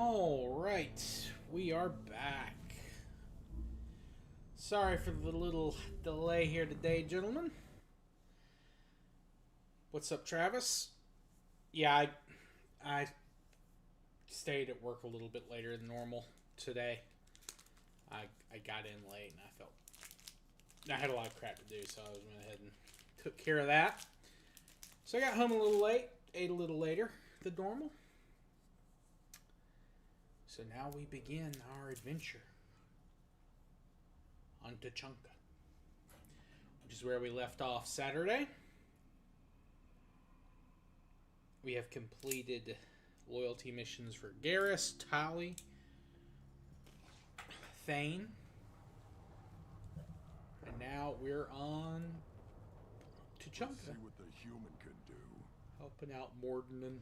Alright, we are back. Sorry for the little delay here today, gentlemen. What's up, Travis? Yeah, I stayed at work a little bit later than normal today. I got in late and I had a lot of crap to do, so I went ahead and took care of that. So I got home a little late, ate a little later than normal. So now we begin our adventure on Tuchanka, which is where we left off Saturday. We have completed loyalty missions for Garrus, Tali, Thane, and now we're on Tuchanka. Let's see what the human can do. Helping out Mordin and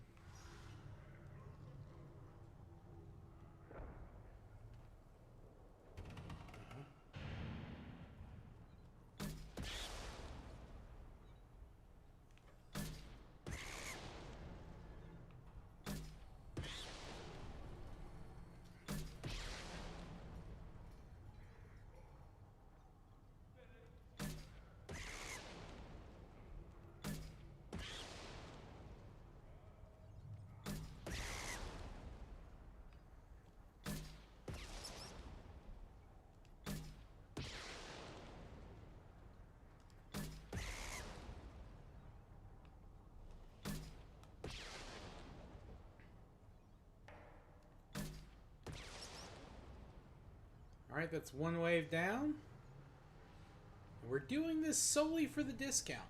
Alright, that's one wave down. And we're doing this solely for the discount.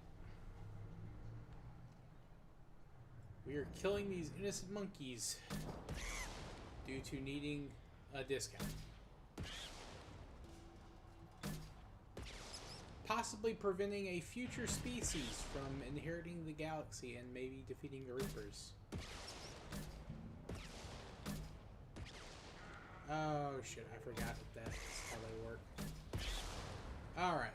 We are killing these innocent monkeys due to needing a discount. Possibly preventing a future species from inheriting the galaxy and maybe defeating the Reapers. Oh shit, I forgot that that's how they work. Alright.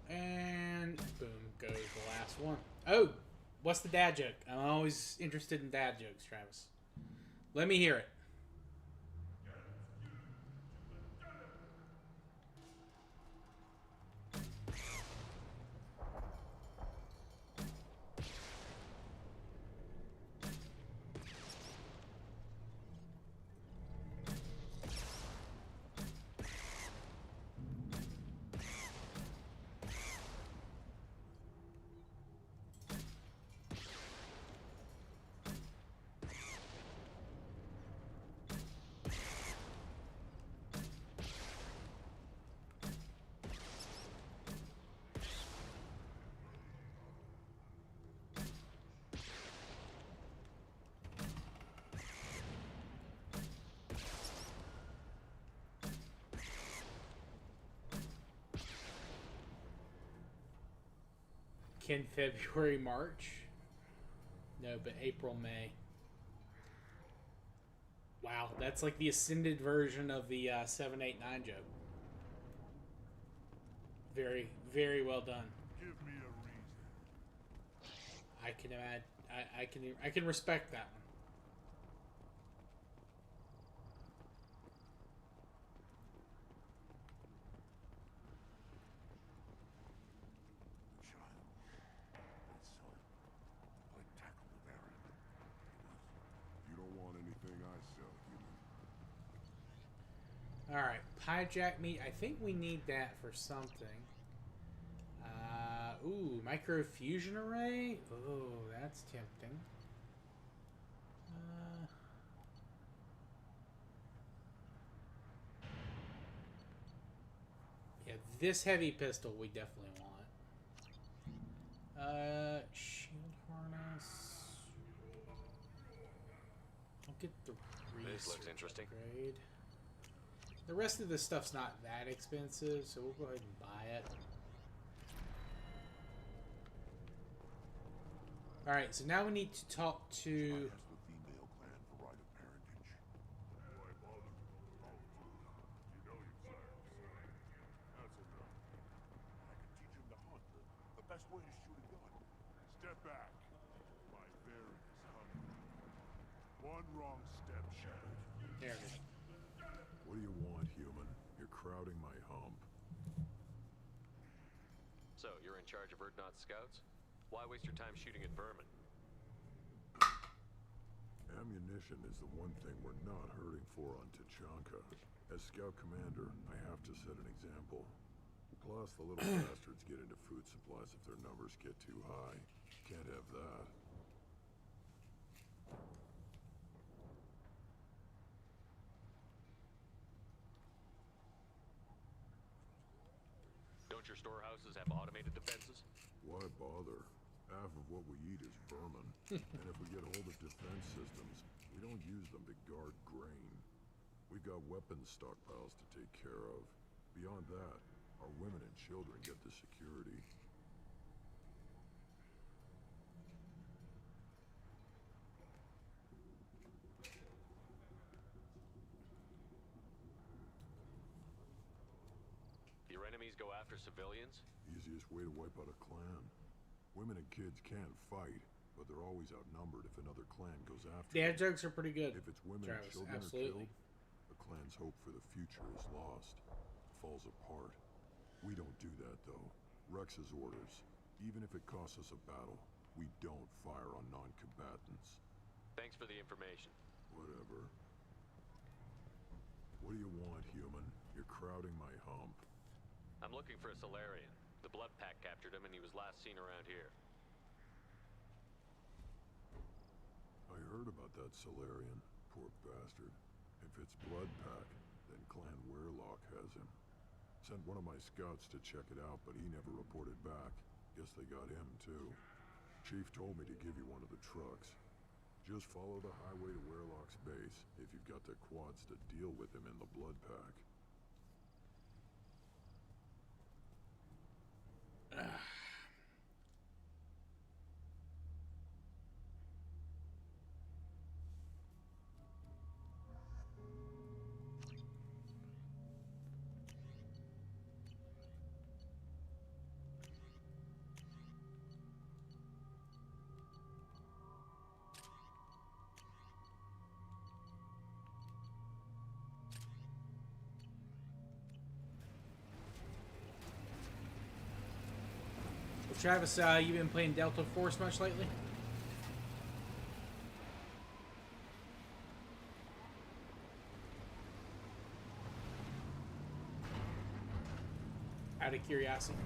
And boom goes the last one. Oh! What's the dad joke? I'm always interested in dad jokes, Travis. Let me hear it. Can February, March? No, but April, May. Wow, that's like the ascended version of the 789 joke. Very, very well done. Give me a reason. I can imagine. I can respect that one. Alright, hijack meat. I think we need that for something. Ooh, microfusion array? Oh, that's tempting. Yeah, this heavy pistol we definitely want. Shield harness. I'll get the This looks interesting. Upgrade. The rest of this stuff's not that expensive, so we'll go ahead and buy it. Alright, so now we need to talk to... Ask the female clan for right of parentage. Why bother? Oh, you know you sire. That's enough. I can teach him to hunt. The best way to shoot a gun. Step back. My bear is hungry. One wrong step, Shepard. There it is. What do you want, human? You're crowding my hump. So, you're in charge of Urdnot's scouts? Why waste your time shooting at vermin? Ammunition is the one thing we're not hurting for on Tuchanka. As scout commander, I have to set an example. Plus, the little bastards get into food supplies if their numbers get too high. Can't have that. Don't your storehouses have automated defenses? Why bother? Half of what we eat is vermin. And if we get hold of defense systems, we don't use them to guard grain. We've got weapons stockpiles to take care of. Beyond that, our women and children get the security. Your enemies go after civilians? Easiest way to wipe out a clan. Women and kids can fight, but they're always outnumbered if another clan goes after Dad them. jokes are pretty good. If it's women Travis, and children absolutely. are killed, the clan's hope for the future is lost. Falls apart. We don't do that, though. Rex's orders. Even if it costs us a battle, we don't fire on non-combatants. Thanks for the information. Whatever. What do you want, human? You're crowding my hump. I'm looking for a Solarian. The Blood Pack captured him and he was last seen around here. I heard about that Solarian. Poor bastard. If it's Blood Pack, then Clan Werelock has him. Sent one of my scouts to check it out, but he never reported back. Guess they got him, too. Chief told me to give you one of the trucks. Just follow the highway to Werelock's base if you've got the quads to deal with him in the Blood Pack. Travis, you been playing Delta Force much lately? Out of curiosity.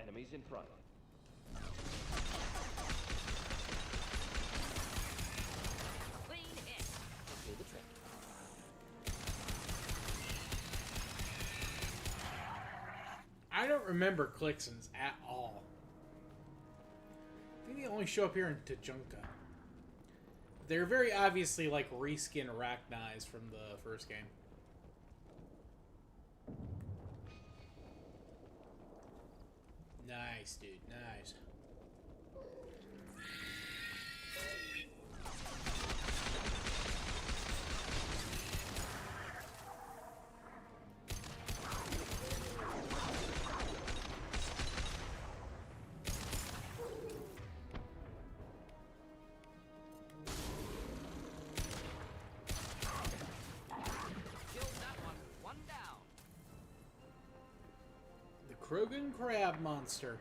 Enemies in front. Clean hit. Do the trick. I don't remember Clixons at all. I think they only show up here in Tuchanka. They're very obviously like reskin Arachnize from the first game. Nice, dude. Nice. Killed that one. One down. The Krogan Crab Monster.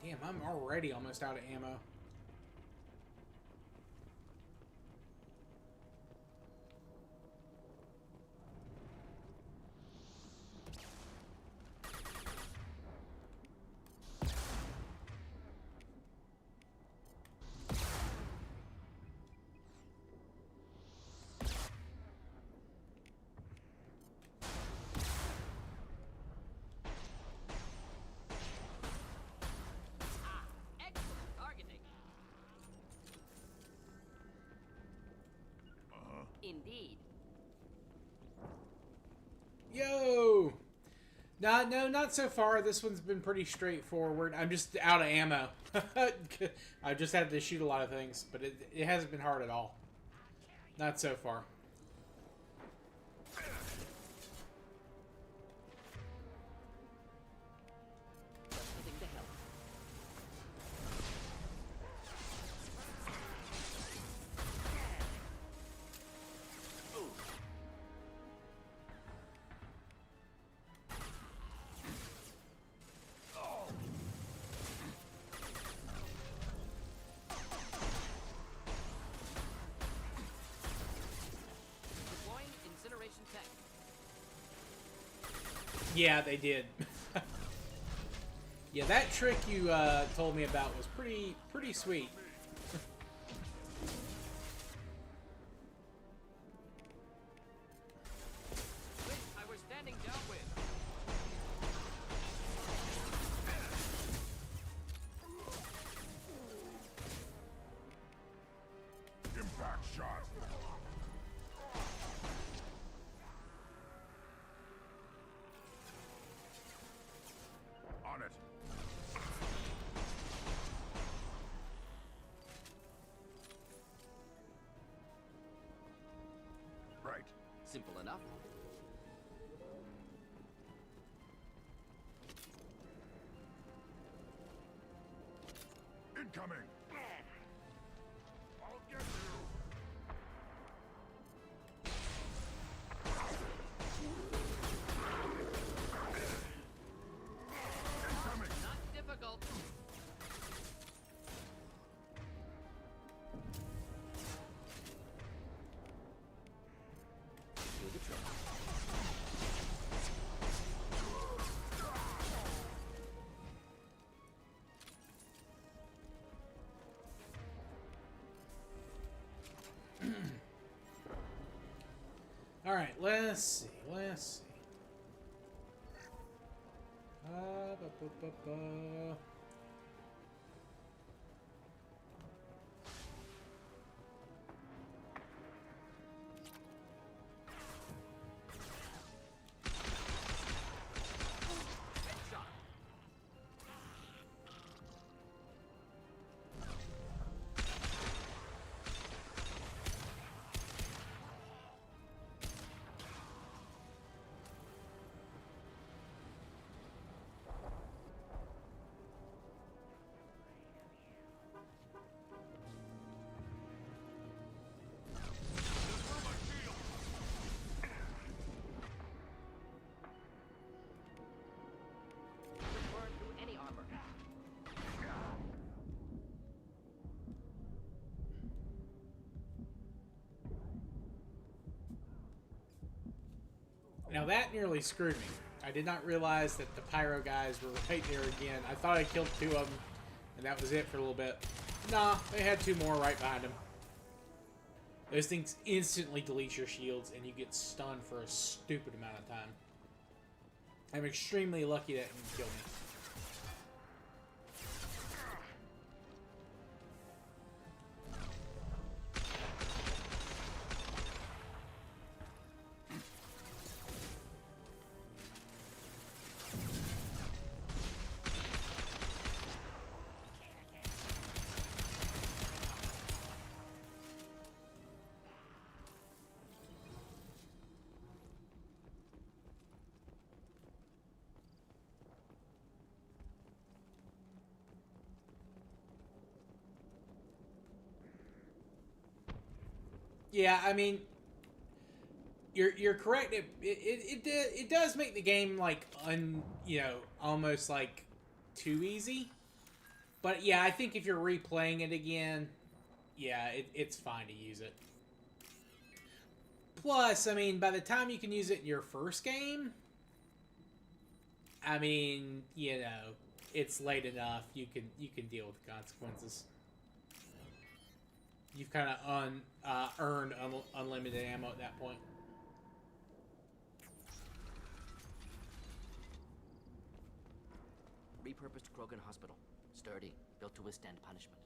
Damn, I'm already almost out of ammo. Excellent targeting. Indeed. Yo! No, not so far. This one's been pretty straightforward. I'm just out of ammo. I just had to shoot a lot of things, but it hasn't been hard at all. Not so far. Something to help. Deploying incineration tank. Yeah, they did. Yeah, that trick you told me about was pretty sweet. Wish I were standing downwind. Impact shot. On it. Right. Simple enough. Incoming. I'll get you. Incoming. Not difficult. Do the trick. All right, let's see. Ba. Headshot. Could burn through any armor. Now that nearly screwed me. I did not realize that the pyro guys were right there again. I thought I killed 2 of them, and that was it for a little bit. Nah, they had 2 more right behind them. Those things instantly delete your shields, and you get stunned for a stupid amount of time. I'm extremely lucky that didn't kill me. Yeah, I mean, you're correct. It does make the game like almost like too easy. But yeah, I think if you're replaying it again, yeah, it's fine to use it. Plus, I mean, by the time you can use it in your first game, I mean, you know, it's late enough. You can deal with the consequences. You've kind of earned unlimited ammo at that point. Repurposed Krogan Hospital. Sturdy, built to withstand punishment.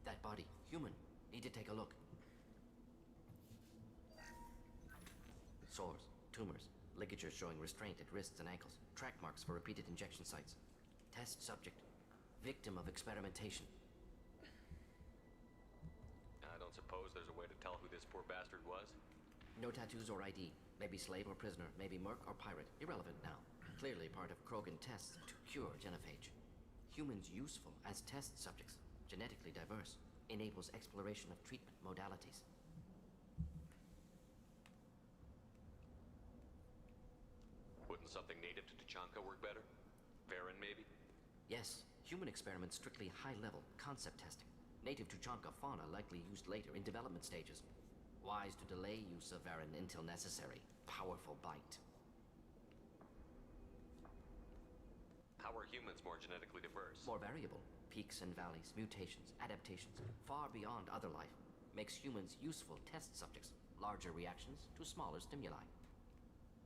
That body, human. Need to take a look. Sores, tumors, ligatures showing restraint at wrists and ankles, track marks for repeated injection sites. Test subject, victim of experimentation. I don't suppose there's a way to tell who this poor bastard was? No tattoos or ID. Maybe slave or prisoner, maybe merc or pirate. Irrelevant now. Clearly part of Krogan tests to cure genophage. Humans useful as test subjects. Genetically diverse. Enables exploration of treatment modalities. Wouldn't something native to Tuchanka work better? Varen, maybe? Yes, human experiments strictly high-level concept testing. Native Tuchanka fauna likely used later in development stages. Wise to delay use of Varen until necessary. Powerful bite. How are humans more genetically diverse? More variable. Peaks and valleys, mutations, adaptations, far beyond other life. Makes humans useful test subjects. Larger reactions to smaller stimuli.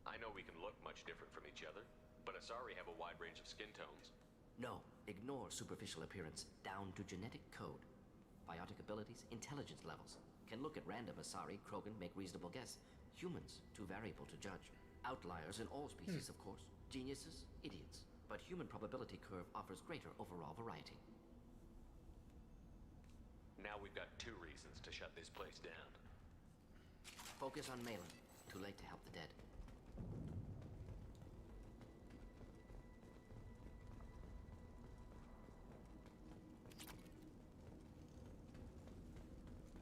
I know we can look much different from each other, but Asari have a wide range of skin tones. No, ignore superficial appearance, down to genetic code. Biotic abilities, intelligence levels. Can look at random Asari, Krogan, make reasonable guess. Humans, too variable to judge. Outliers in all species, of course. Geniuses, idiots. But human probability curve offers greater overall variety. Now we've got 2 reasons to shut this place down. Focus on Malin. Too late to help the dead.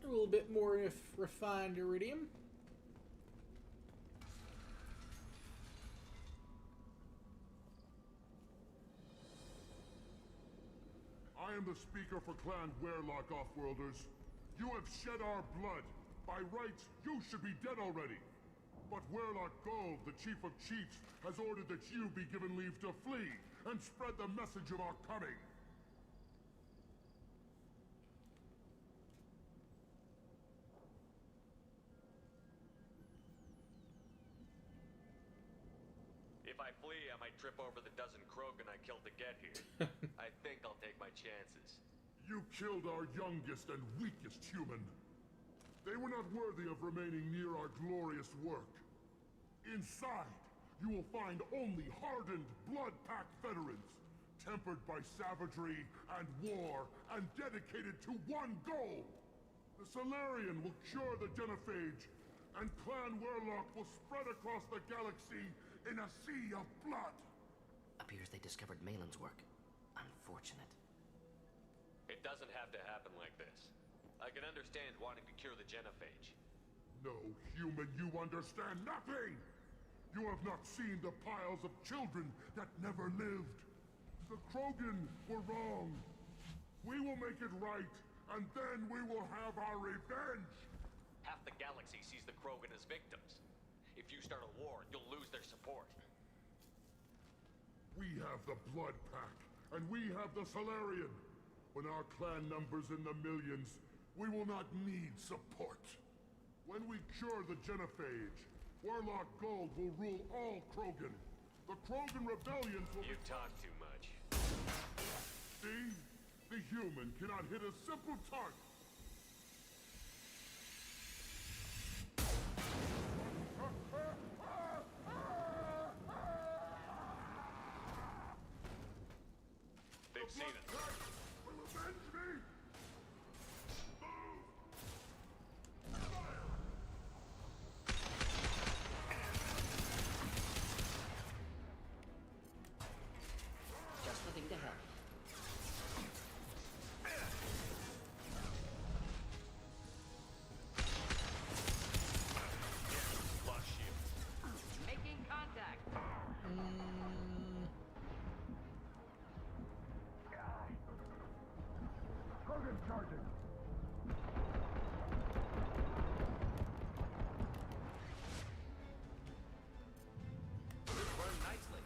A little bit more refined iridium. I am the speaker for Clan Werlock, Offworlders. You have shed our blood. By rights, you should be dead already. But Werlock Gold, the Chief of Chiefs, has ordered that you be given leave to flee and spread the message of our coming. If I flee, I might trip over the dozen Krogan I killed to get here. I think I'll take my chances. You killed our youngest and weakest human. They were not worthy of remaining near our glorious work. Inside, you will find only hardened, blood-packed veterans, tempered by savagery and war, and dedicated to one goal. The Solarian will cure the genophage, and Clan Werlock will spread across the galaxy in a sea of blood. Appears they discovered Malin's work. Unfortunate. It doesn't have to happen like this. I can understand wanting to cure the genophage. No, human, you understand nothing! You have not seen the piles of children that never lived. The Krogan were wrong. We will make it right, and then we will have our revenge! Half the galaxy sees the Krogan as victims. If you start a war, you'll lose their support. We have the Blood Pack, and we have the Solarian. When our clan numbers in the millions, we will not need support. When we cure the genophage, Warlock Gold will rule all Krogan. The Krogan rebellions will... You talk too much. See? The human cannot hit a simple target. They've seen it. Will avenge me! Just the thing to help. Charging. This burned nicely.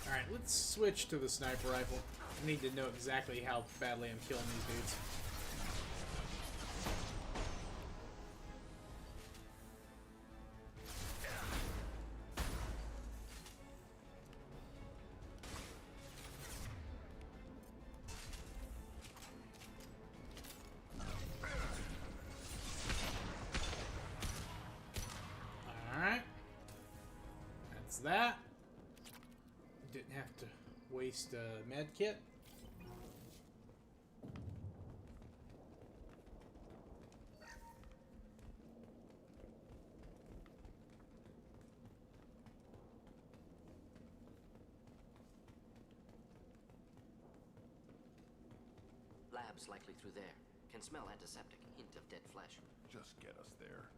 Alright, let's switch to the sniper rifle. I need to know exactly how badly I'm killing these dudes. Alright. That's that. Didn't have to waste a med kit. Labs likely through there. Can smell antiseptic. Hint of dead flesh. Just get us there.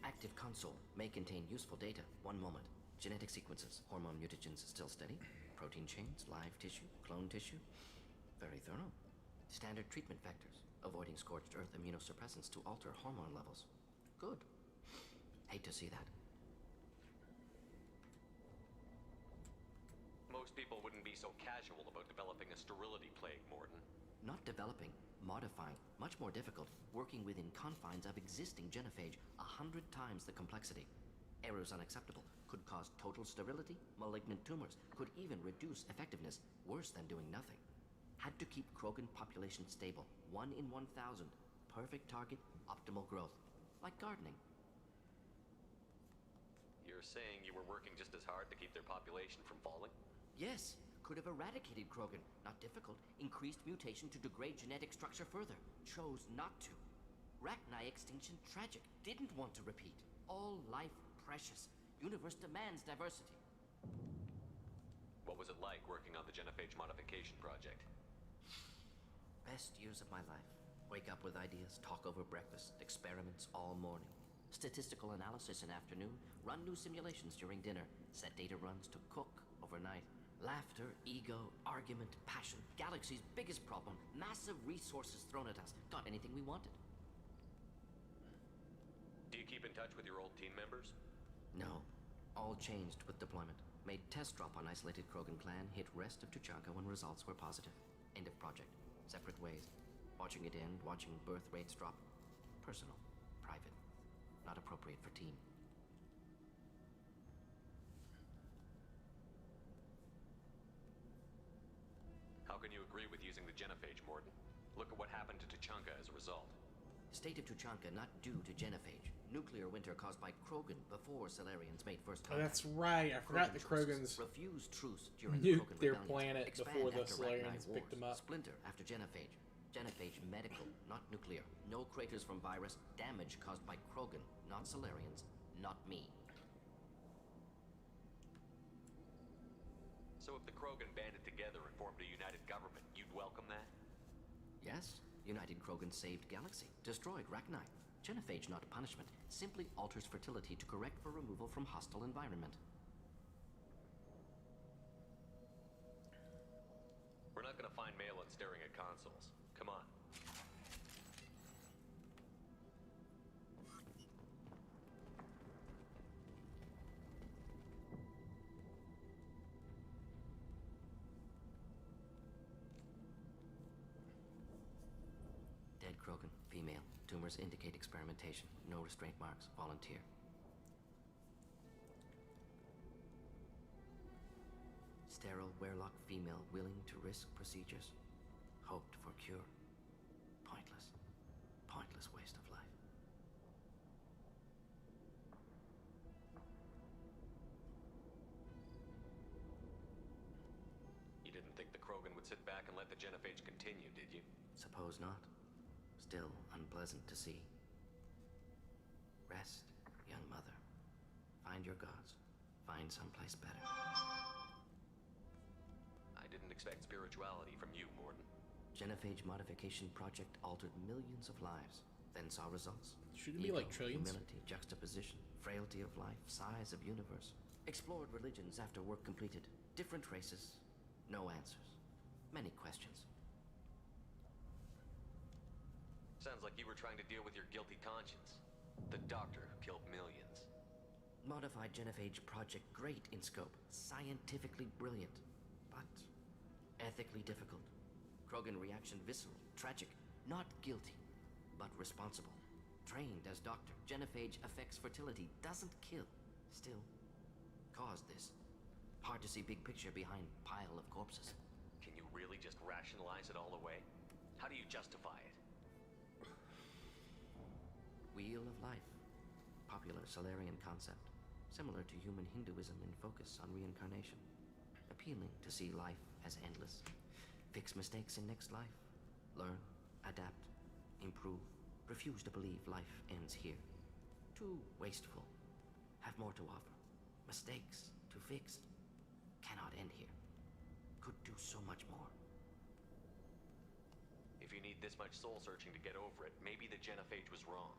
Active console may contain useful data. One moment. Genetic sequences. Hormone mutagens still steady. Protein chains, live tissue, clone tissue. Very thorough. Standard treatment vectors. Avoiding scorched earth immunosuppressants to alter hormone levels. Good. Hate to see that. Most people wouldn't be so casual about developing a sterility plague, Mordin. Not developing, modifying, much more difficult, working within confines of existing genophage, 100 times the complexity. Errors unacceptable, could cause total sterility, malignant tumors, could even reduce effectiveness, worse than doing nothing. Had to keep Krogan population stable, 1 in 1,000. Perfect target, optimal growth. Like gardening. You're saying you were working just as hard to keep their population from falling? Yes, could have eradicated Krogan. Not difficult. Increased mutation to degrade genetic structure further. Chose not to. Rachni extinction tragic. Didn't want to repeat. All life precious. Universe demands diversity. What was it like working on the genophage modification project? Best years of my life. Wake up with ideas, talk over breakfast, experiments all morning. Statistical analysis in afternoon, run new simulations during dinner, set data runs to cook overnight. Laughter, ego, argument, passion. Galaxy's biggest problem. Massive resources thrown at us. Got anything we wanted. Do you keep in touch with your old team members? No. All changed with deployment. Made test drop on isolated Krogan clan, hit rest of Tuchanka when results were positive. End of project. Separate ways. Watching it end, watching birth rates drop. Personal. Private. Not appropriate for team. How can you agree with using the genophage, Mordin? Look at what happened to Tuchanka as a result. State of Tuchanka not due to genophage. Nuclear winter caused by Krogan before Solarians made first Oh, contact. that's right. I forgot the Krogans refused truce during nuked Krogan their rebellions. planet Expand before the after Solarians Rachni picked Wars. them up. Splinter after genophage. Genophage medical, not nuclear. No craters from virus. Damage caused by Krogan, not Solarians, not me. So if the Krogan banded together and formed a united government, you'd welcome that? Yes, United Krogan saved Galaxy, destroyed Rachni. Genophage not punishment, simply alters fertility to correct for removal from hostile environment. We're not gonna find Malin staring at consoles. Come on. Krogan, female. Tumors indicate experimentation. No restraint marks. Volunteer. Sterile Werlock female willing to risk procedures. Hoped for cure. Pointless. Pointless waste of life. You didn't think the Krogan would sit back and let the genophage continue, did you? Suppose not. Still unpleasant to see. Rest, young mother. Find your gods. Find someplace better. I didn't expect spirituality from you, Mordin. Genophage modification project altered millions of lives. Then saw results. Shouldn't it be like trillions? Humility, juxtaposition, frailty of life, size of universe. Explored religions after work completed. Different races. No answers. Many questions. Sounds like you were trying to deal with your guilty conscience. The doctor who killed millions. Modified genophage project great in scope. Scientifically brilliant. But ethically difficult. Krogan reaction visceral, tragic. Not guilty, but responsible. Trained as doctor. Genophage affects fertility. Doesn't kill. Still, caused this. Hard to see big picture behind pile of corpses. Can you really just rationalize it all away? How do you justify it? Wheel of life. Popular Solarian concept. Similar to human Hinduism in focus on reincarnation. Appealing to see life as endless. Fix mistakes in next life. Learn, adapt, improve. Refuse to believe life ends here. Too wasteful. Have more to offer. Mistakes to fix. Cannot end here. Could do so much more. If you need this much soul searching to get over it, maybe the genophage was wrong.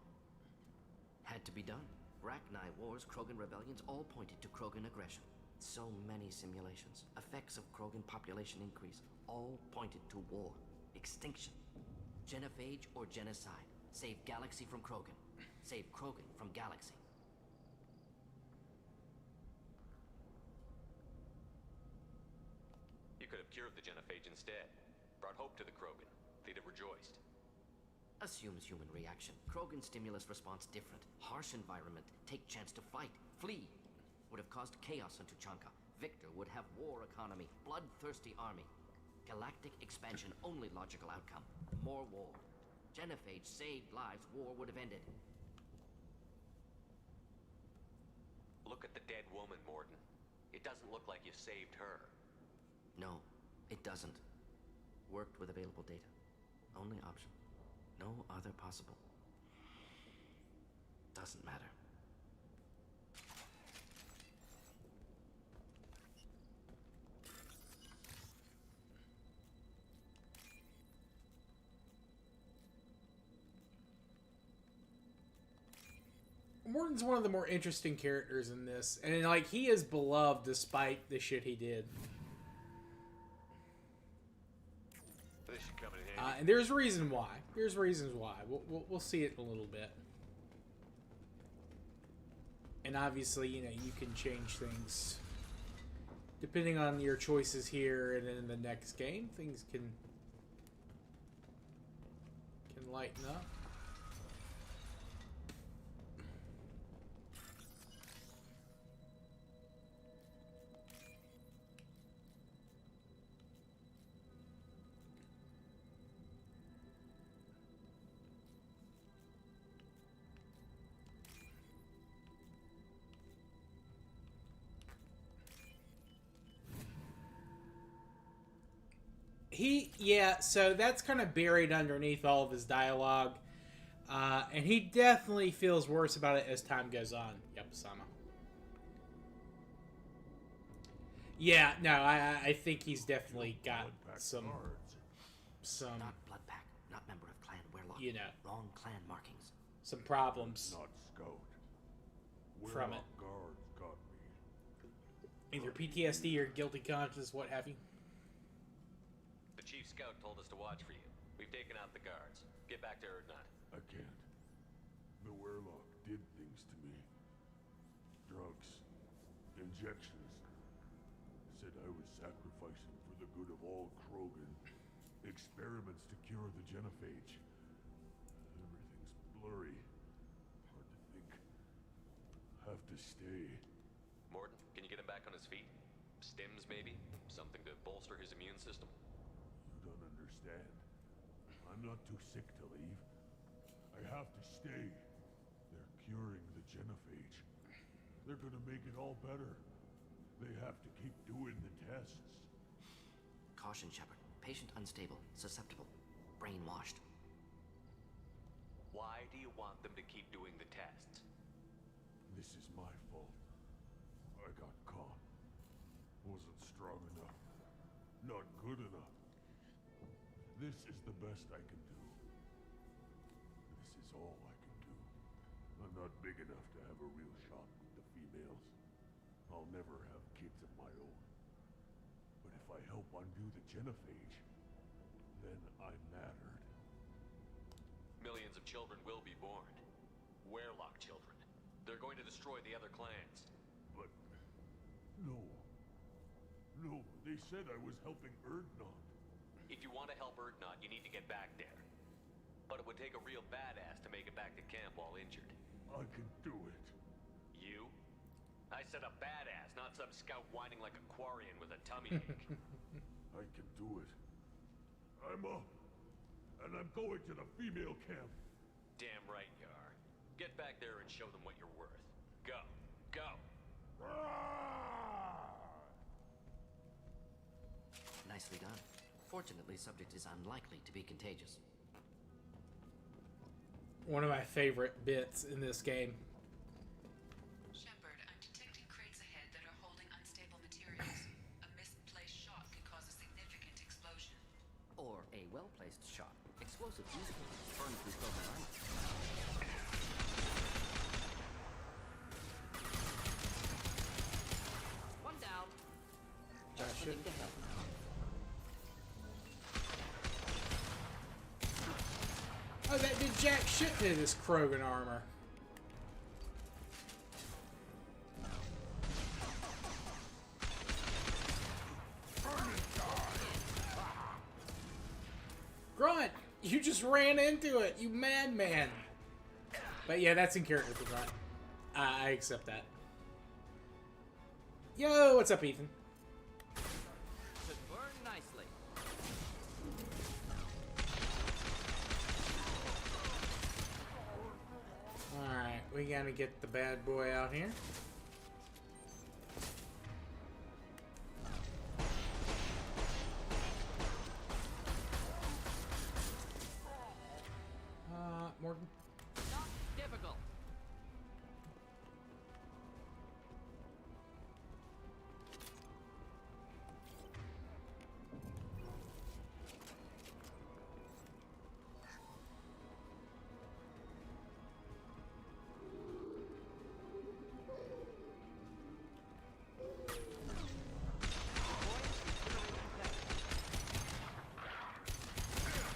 Had to be done. Rachni wars, Krogan rebellions, all pointed to Krogan aggression. So many simulations. Effects of Krogan population increase. All pointed to war. Extinction. Genophage or genocide. Save galaxy from Krogan. Save Krogan from galaxy. You could have cured the genophage instead. Brought hope to the Krogan. They'd have rejoiced. Assumes human reaction. Krogan stimulus response different. Harsh environment. Take chance to fight. Flee. Would have caused chaos on Tuchanka. Victor would have war economy. Bloodthirsty army. Galactic expansion only logical outcome. More war. Genophage saved lives. War would have ended. Look at the dead woman, Mordin. It doesn't look like you saved her. No, it doesn't. Worked with available data. Only option. No other possible. Doesn't matter. Morton's one of the more interesting characters in this, and like he is beloved despite the shit he did. This should come in handy. And there's reason why. There's reasons why. We'll see it in a little bit. And obviously, you know, you can change things depending on your choices here and in the next game. Things can lighten up. So that's kind of buried underneath all of his dialogue. And he definitely feels worse about it as time goes on. Yep, Sama. Yeah, no, I think he's definitely got some, Not blood pack, not member of Clan Werlock. you know, Wrong clan markings. some problems Not Scout. from it. Werlock guards got me. Either PTSD or guilty conscience, what have you. The Chief Scout told us to watch for you. We've taken out the guards. Get back to Erdnot. I can't. The Werlock did things to me. Drugs. Injections. Said I was sacrificing for the good of all Krogan. Experiments to cure the genophage. blurry. Hard to think. Have to stay. Mordin, can you get him back on his feet? Stims, maybe? Something to bolster his immune system? You don't understand. I'm not too sick to leave. I have to stay. They're curing the genophage. They're gonna make it all better. They have to keep doing the tests. Caution, Shepard. Patient unstable, susceptible, brainwashed. Why do you want them to keep doing the tests? This is my fault. I got caught. Wasn't strong enough. Not good enough. This is the best I can do. This is all I can do. I'm not big enough to have a real shot with the females. I'll never have kids of my own. But if I help undo the genophage, then I'm mattered. Millions of children will be born. Werlock children. They're going to destroy the other clans. But... no. No, they said I was helping Erdnot. If you want to help Erdnot, you need to get back there. But it would take a real badass to make it back to camp while injured. I can do it. You? I said a badass, not some scout whining like a Quarian with a tummy ache. I can do it. I'm up. And I'm going to the female camp. Damn right you are. Get back there and show them what you're worth. Go. Go. Nicely done. Fortunately, subject is unlikely to be contagious. One of my favorite bits in this game. Shepard, I'm detecting crates ahead that are holding unstable materials. A misplaced shot could cause a significant explosion. Or a well-placed shot. Explosive easily burn through Krogan armor. One down. Just shit. putting to help. Oh, that did jack shit to this Krogan armor. Grunt! You just ran into it, you madman! But yeah, that's in character for Grunt. I accept that. Yo, what's up, Ethan? Should burn nicely. Alright, we gotta get the bad boy out here. Morgan? Not difficult.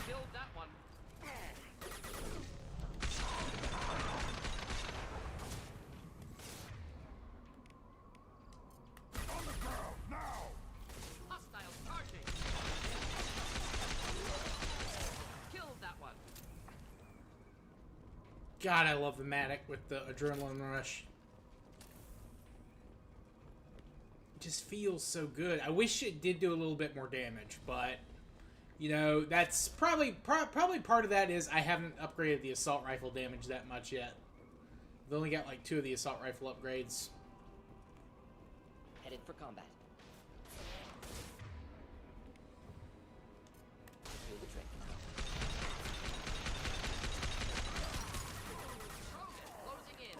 Killed that one. On the ground, now! Hostile charging. Killed that one. God, I love the Matic with the adrenaline rush. It just feels so good. I wish it did do a little bit more damage, but you know, that's probably part of that is I haven't upgraded the assault rifle damage that much yet. I've only got like 2 of the assault rifle upgrades. Headed for combat. Do the trick. Krogan closing in.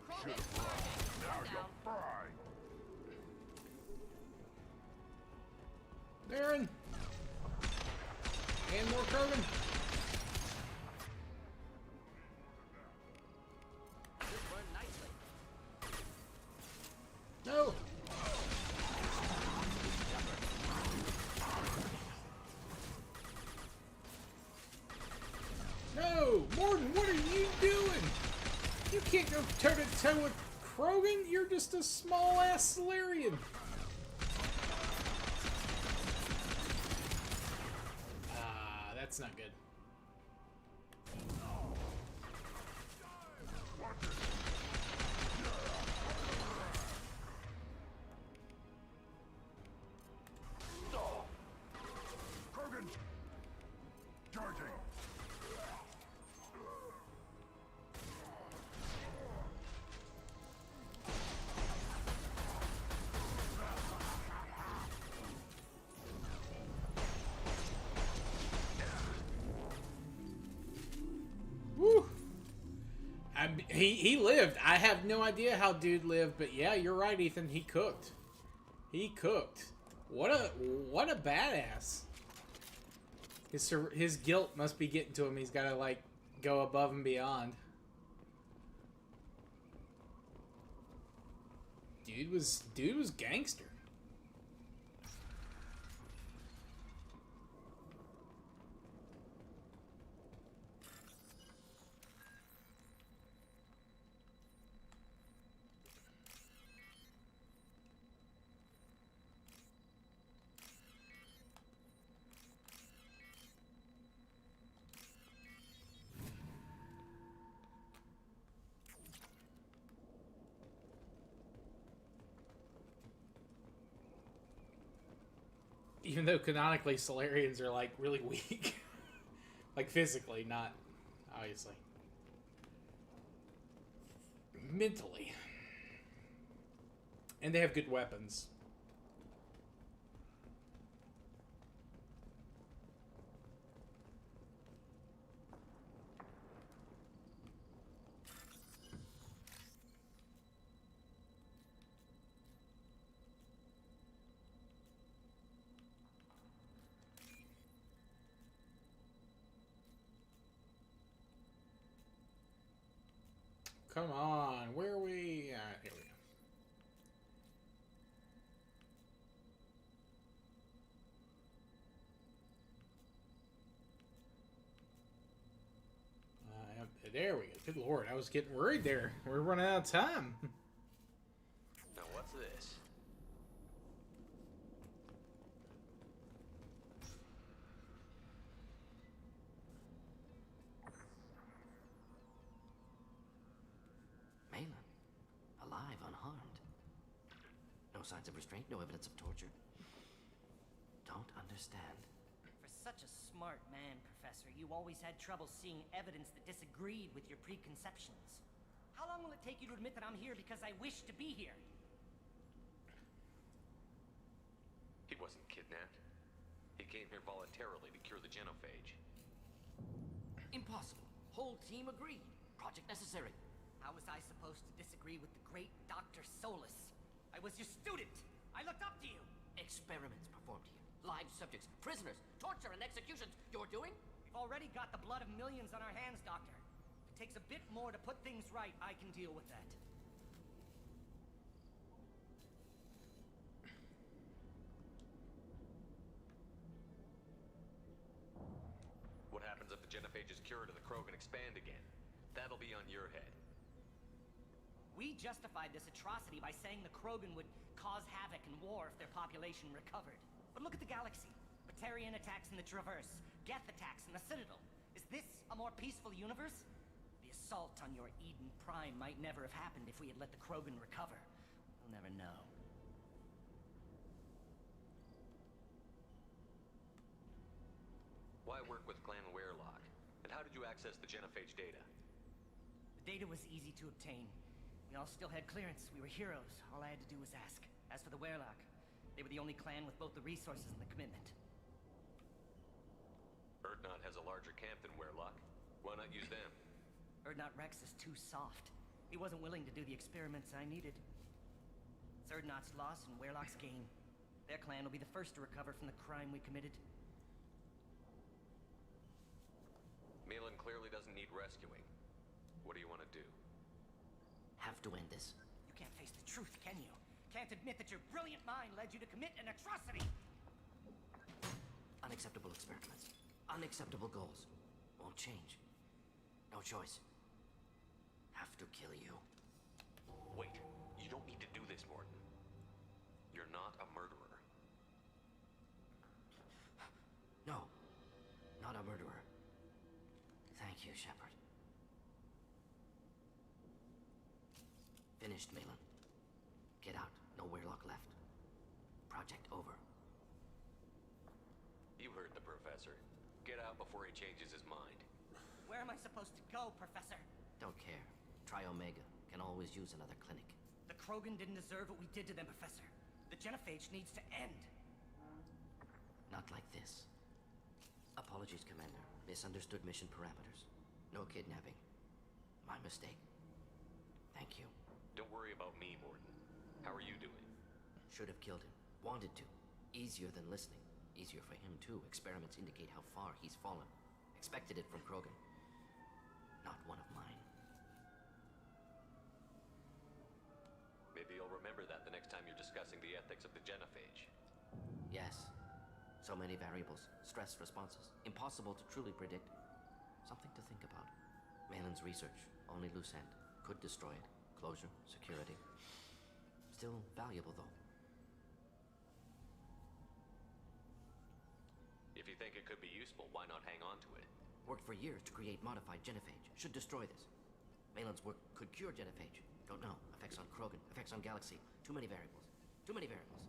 Krogan charging. One down. Fry! Darren! And more Krogan. Should burn nicely. No! No! Mordin, what are you doing? You can't go toe-to-toe with Krogan. You're just a small-ass Solarian. That's not good. Krogan! Charging! Woo! He lived. I have no idea how dude lived, but yeah, you're right, Ethan. He cooked. He cooked. What a badass. His guilt must be getting to him. He's got to like go above and beyond. Dude was gangster. Even though canonically Solarians are like really weak. Like physically, not obviously. Mentally. And they have good weapons. Come on, where are we? Here we go. There we go. Good lord, I was getting worried there. We're running out of time. Now what's this? Malin, alive, unharmed. No signs of restraint, no evidence of torture. Don't understand. For such a smart man, Professor, you always had trouble seeing evidence that disagreed with your preconceptions. How long will it take you to admit that I'm here because I wish to be here? He wasn't kidnapped. He came here voluntarily to cure the genophage. Impossible. Whole team agreed. Project necessary. How was I supposed to disagree with the great Dr. Solus? I was your student. I looked up to you. Experiments performed here. Live subjects, prisoners, torture and executions. You're doing? We've already got the blood of millions on our hands, Doctor. If it takes a bit more to put things right, I can deal with that. What happens if the genophage is cured and the Krogan expand again? That'll be on your head. We justified this atrocity by saying the Krogan would cause havoc and war if their population recovered. But look at the galaxy. Batarian attacks in the Traverse, Geth attacks in the Citadel. Is this a more peaceful universe? The assault on your Eden Prime might never have happened if we had let the Krogan recover. We'll never know. Why work with Clan Werelock? And how did you access the genophage data? The data was easy to obtain. We all still had clearance. We were heroes. All I had to do was ask. As for the Werelock, they were the only clan with both the resources and the commitment. Erdnot has a larger camp than Werelock. Why not use them? Erdnot Rex is too soft. He wasn't willing to do the experiments I needed. It's Erdnot's loss and Werelock's gain. Their clan will be the first to recover from the crime we committed. Malin clearly doesn't need rescuing. What do you want to do? Have to end this. You can't face the truth, can you? Can't admit that your brilliant mind led you to commit an atrocity! Unacceptable experiments. Unacceptable goals. Won't change. No choice. Have to kill you. Wait, you don't need to do this, Mordin. You're not a murderer. No. Not a murderer. you, Shepard. Finished, Malin. Get out. No Weirlock left. Project over. You heard the professor. Get out before he changes his mind. Where am I supposed to go, Professor? Don't care. Try Omega. Can always use another clinic. The Krogan didn't deserve what we did to them, Professor. The genophage needs to end. Not like this. Apologies, Commander. Misunderstood mission parameters. No kidnapping. My mistake. Thank you. Don't worry about me, Mordin. How are you doing? Should have killed him. Wanted to. Easier than listening. Easier for him, too. Experiments indicate how far he's fallen. Expected it from Krogan. Not one of mine. Maybe you'll remember that the next time you're discussing the ethics of the genophage. Yes. So many variables. Stress responses. Impossible to truly predict. Something to think about. Malin's research. Only loose end. Could destroy it. Closure. Security. Still valuable, though. If you think it could be useful, why not hang on to it? Worked for years to create modified genophage. Should destroy this. Malin's work could cure genophage. Don't know. Effects on Krogan. Effects on Galaxy. Too many variables. Too many variables.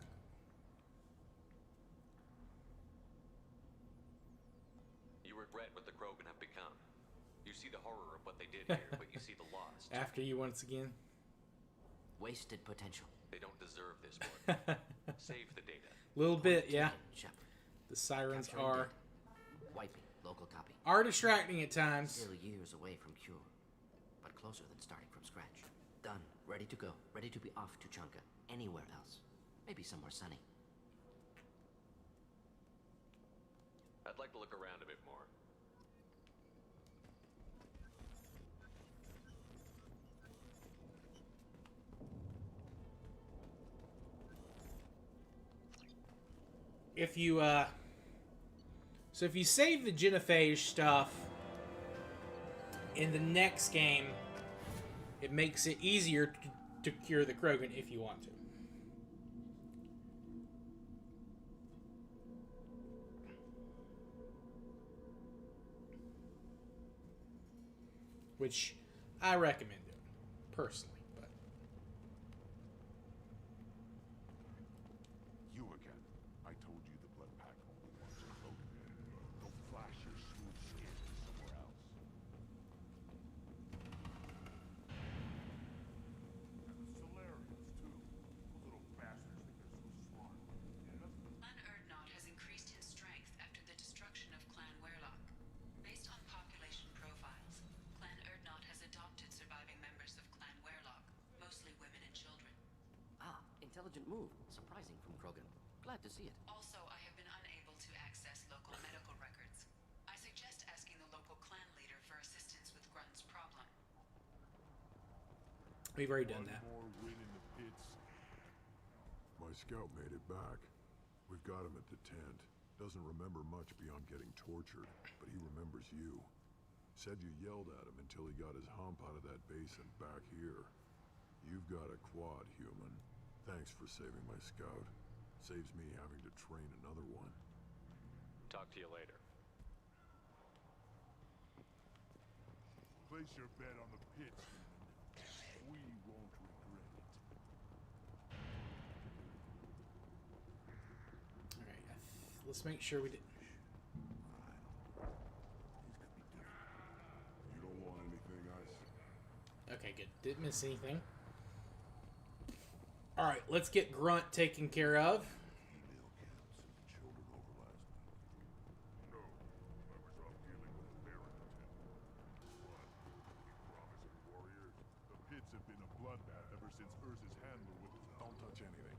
You regret what the Krogan have become. You see the horror of what they did here, but you see the loss. After you once again. Wasted potential. They don't deserve this one. Save the data. Little bit, yeah. Shepard. The sirens Capturing are data. Wiping. Local copy. distracting at times. Still years away from cure, but closer than starting from scratch. Done. Ready to go. Ready to be off Tuchanka. Anywhere else. Maybe somewhere sunny. I'd like to look around a bit more. If you so if you save the genophage stuff in the next game, it makes it easier to cure the Krogan if you want to. Which I recommend doing, personally. But You again. I told you the blood pack only wants your Krogan. Go flash your smooth skin somewhere else. And the Solarians, too. Those little bastards think they're so smart. Clan Erdnot has increased in strength after the destruction of Clan Weirlock. Based on population profiles, Clan Erdnot has adopted surviving members of Clan Weirlock, mostly women and children. Ah, intelligent move. Surprising from Krogan. Glad to see it. Also, I have been unable to access local medical records. I suggest asking the local clan leader for assistance with Grunt's problem. we've already done that. One more win in the pits. My scout made it back. We've got him at the tent. Doesn't remember much beyond getting tortured, but he remembers you. Said you yelled at him until he got his hump out of that basin back here. You've got a quad, human. Thanks for saving my scout. Saves me having to train another one. Talk to you later. Place your bet on the pits, human. We won't regret it. All right, let's make sure we did. You don't want anything I see. Okay, good. Didn't miss anything. All right, let's get Grunt taken care of. Email camp sent the children over last night. No, I was off dealing with a bear in the tent. What? You promising warriors? The pits have been a bloodbath ever since Urza's handler with his... Don't touch anything.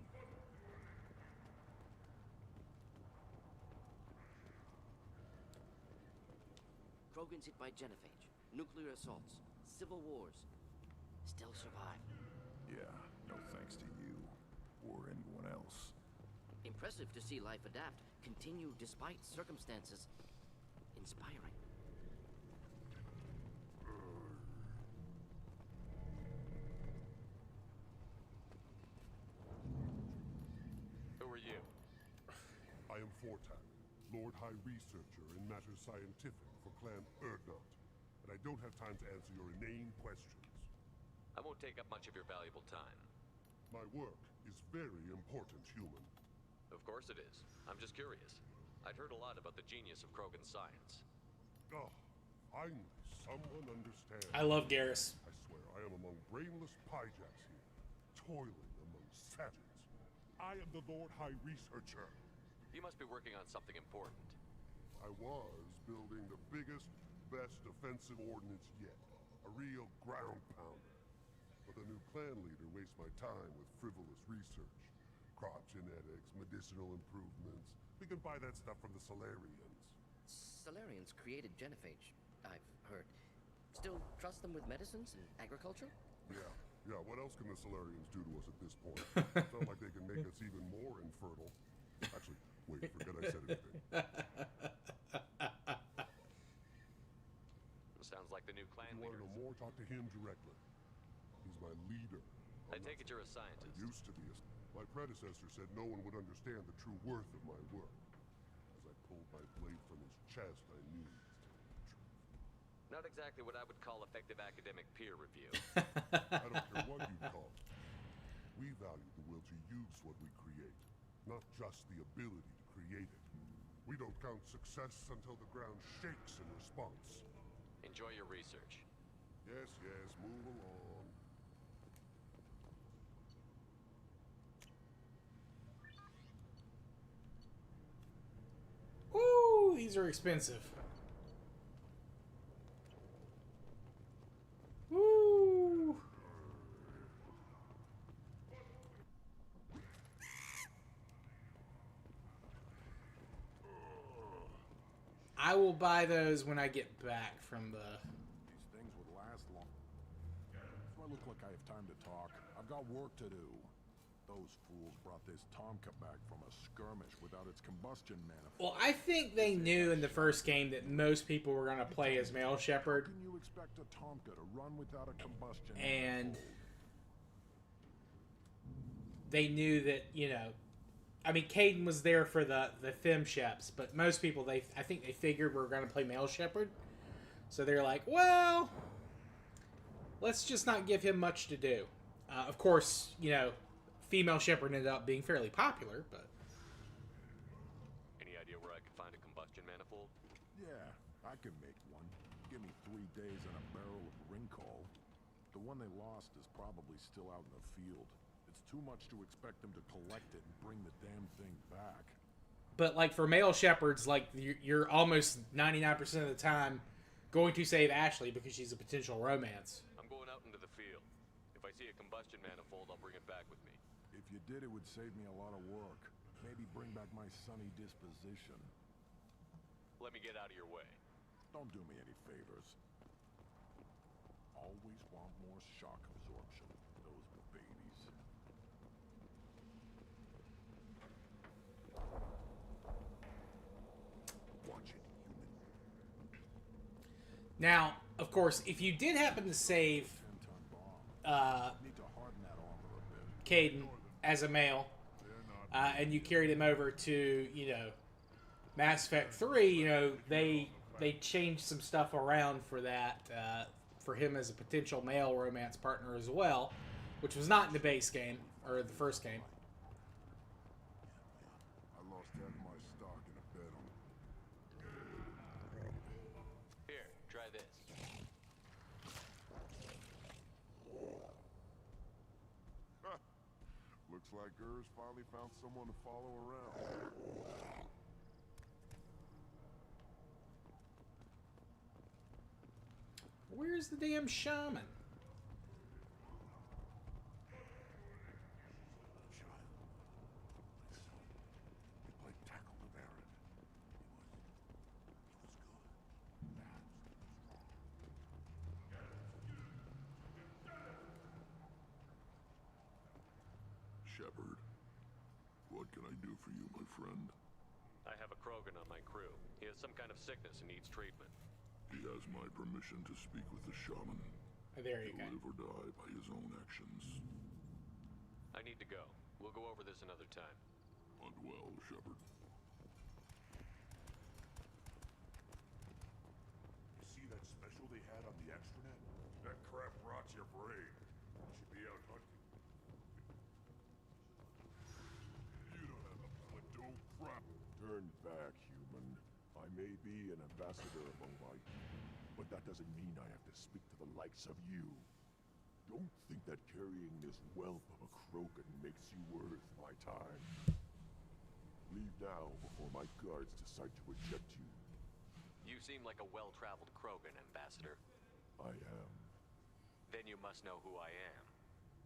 Krogan's hit by genophage. Nuclear assaults. Civil wars. Still survive. Yeah, no thanks to you. Or anyone else. Impressive to see life adapt. Continue despite circumstances. Inspiring. Who are you? I am Fortak, Lord High Researcher in matters scientific for Clan Erdnot. and I don't have time to answer your inane questions. I won't take up much of your valuable time. My work is very important, human. Of course it is. I'm just curious. I'd heard a lot about the genius of Krogan's science. Oh, finally, someone understands. I love Garrus. I swear, I am among brainless pyjacks here, toiling among savages. I am the Lord High Researcher. You must be working on something important. I was building the biggest, best offensive ordnance yet. A real ground pounder. But the new clan leader wastes my time with frivolous research. Crop genetics, medicinal improvements. We can buy that stuff from the Solarians. Solarians created genophage, I've heard. Still trust them with medicines and agriculture? Yeah, what else can the Solarians do to us at this point? Sound like they can make us even more infertile. Actually, wait, forget I said anything. Sounds like the new clan If you want leader. to know more, talk to him directly. He's my leader. I take it you're a scientist. I used to be. My predecessor said no one would understand the true worth of my work. As I pulled my blade from his chest, I knew he was telling the truth. Not exactly what I would call effective academic peer review. I don't care what you call it. We value the will to use what we create, not just the ability to create it. We don't count success until the ground shakes in response. Enjoy your research. Yes, move along. Ooh, these are expensive. Woo! I will buy those when I get back from the... These things would last long. Do I look like I have time to talk? I've got work to do. Those fools brought this Tuchanka back from a skirmish without its combustion manifold. Well, I think they knew in the first game that most people were going to play as male shepherd. How can you expect a Tuchanka to run without a combustion And manifold? they knew that, you know... I mean, Caden was there for the fem sheps, but most people, I think they figured we're going to play male shepherd. So they're like, well, let's just not give him much to do. Of course, you know, female shepherd ended up being fairly popular, but... Any idea where I could find a combustion manifold? Yeah, I can make one. Give me 3 days and a barrel of Rincol. The one they lost is probably still out in the field. It's too much to expect them to collect it and bring the damn thing back. But, like, for male shepherds, like, you're almost 99% of the time going to save Ashley because she's a potential romance. I'm going out into the field. If I see a combustion manifold, I'll bring it back with me. If you did, it would save me a lot of work. Maybe bring back my sunny disposition. Let me get out of your way. Don't do me any favors. Always want more shock absorption. Those babies. Watch it, human. Now, of course, if you did happen to save 10-ton bomb. Need to harden that armor a bit. Caden as a male, and you carried him over to, you know, Mass Effect 3, you know, they changed some stuff around for that, for him as a potential male romance partner as well, which was not in the base game, or the first game. I lost half my stock in a bet on it. Here, try this. Looks like Gers finally found someone to follow around. Where's the damn shaman? He played tackle with Aaron. He was good. Shepard, what can I do for you, my friend? I have a Krogan on my crew. He has some kind of sickness and needs treatment. He has my permission to speak with the shaman. Oh, there you He'll go. live or die by his own actions. I need to go. We'll go over this another time. Hunt well, Shepard. You see that special they had be an ambassador among my people, but that doesn't mean I have to speak to the likes of you. Don't think that carrying this whelp of a Krogan makes you worth my time. Leave now before my guards decide to eject you. You seem like a well-traveled Krogan, Ambassador. I am. Then you must know who I am.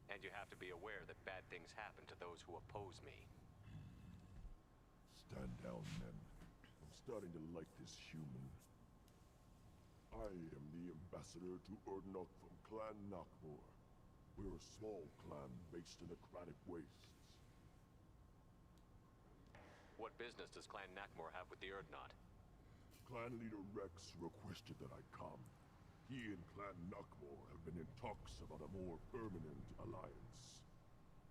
And you have to be aware that bad things happen to those who oppose me. Stand down, men. I'm starting to like this human. I am the ambassador to Urdnot from Clan Nakmor. We're a small clan based in aquatic wastes. What business does Clan Nakmor have with the Urdnot? Clan leader Rex requested that I come. He and Clan Nakmor have been in talks about a more permanent alliance.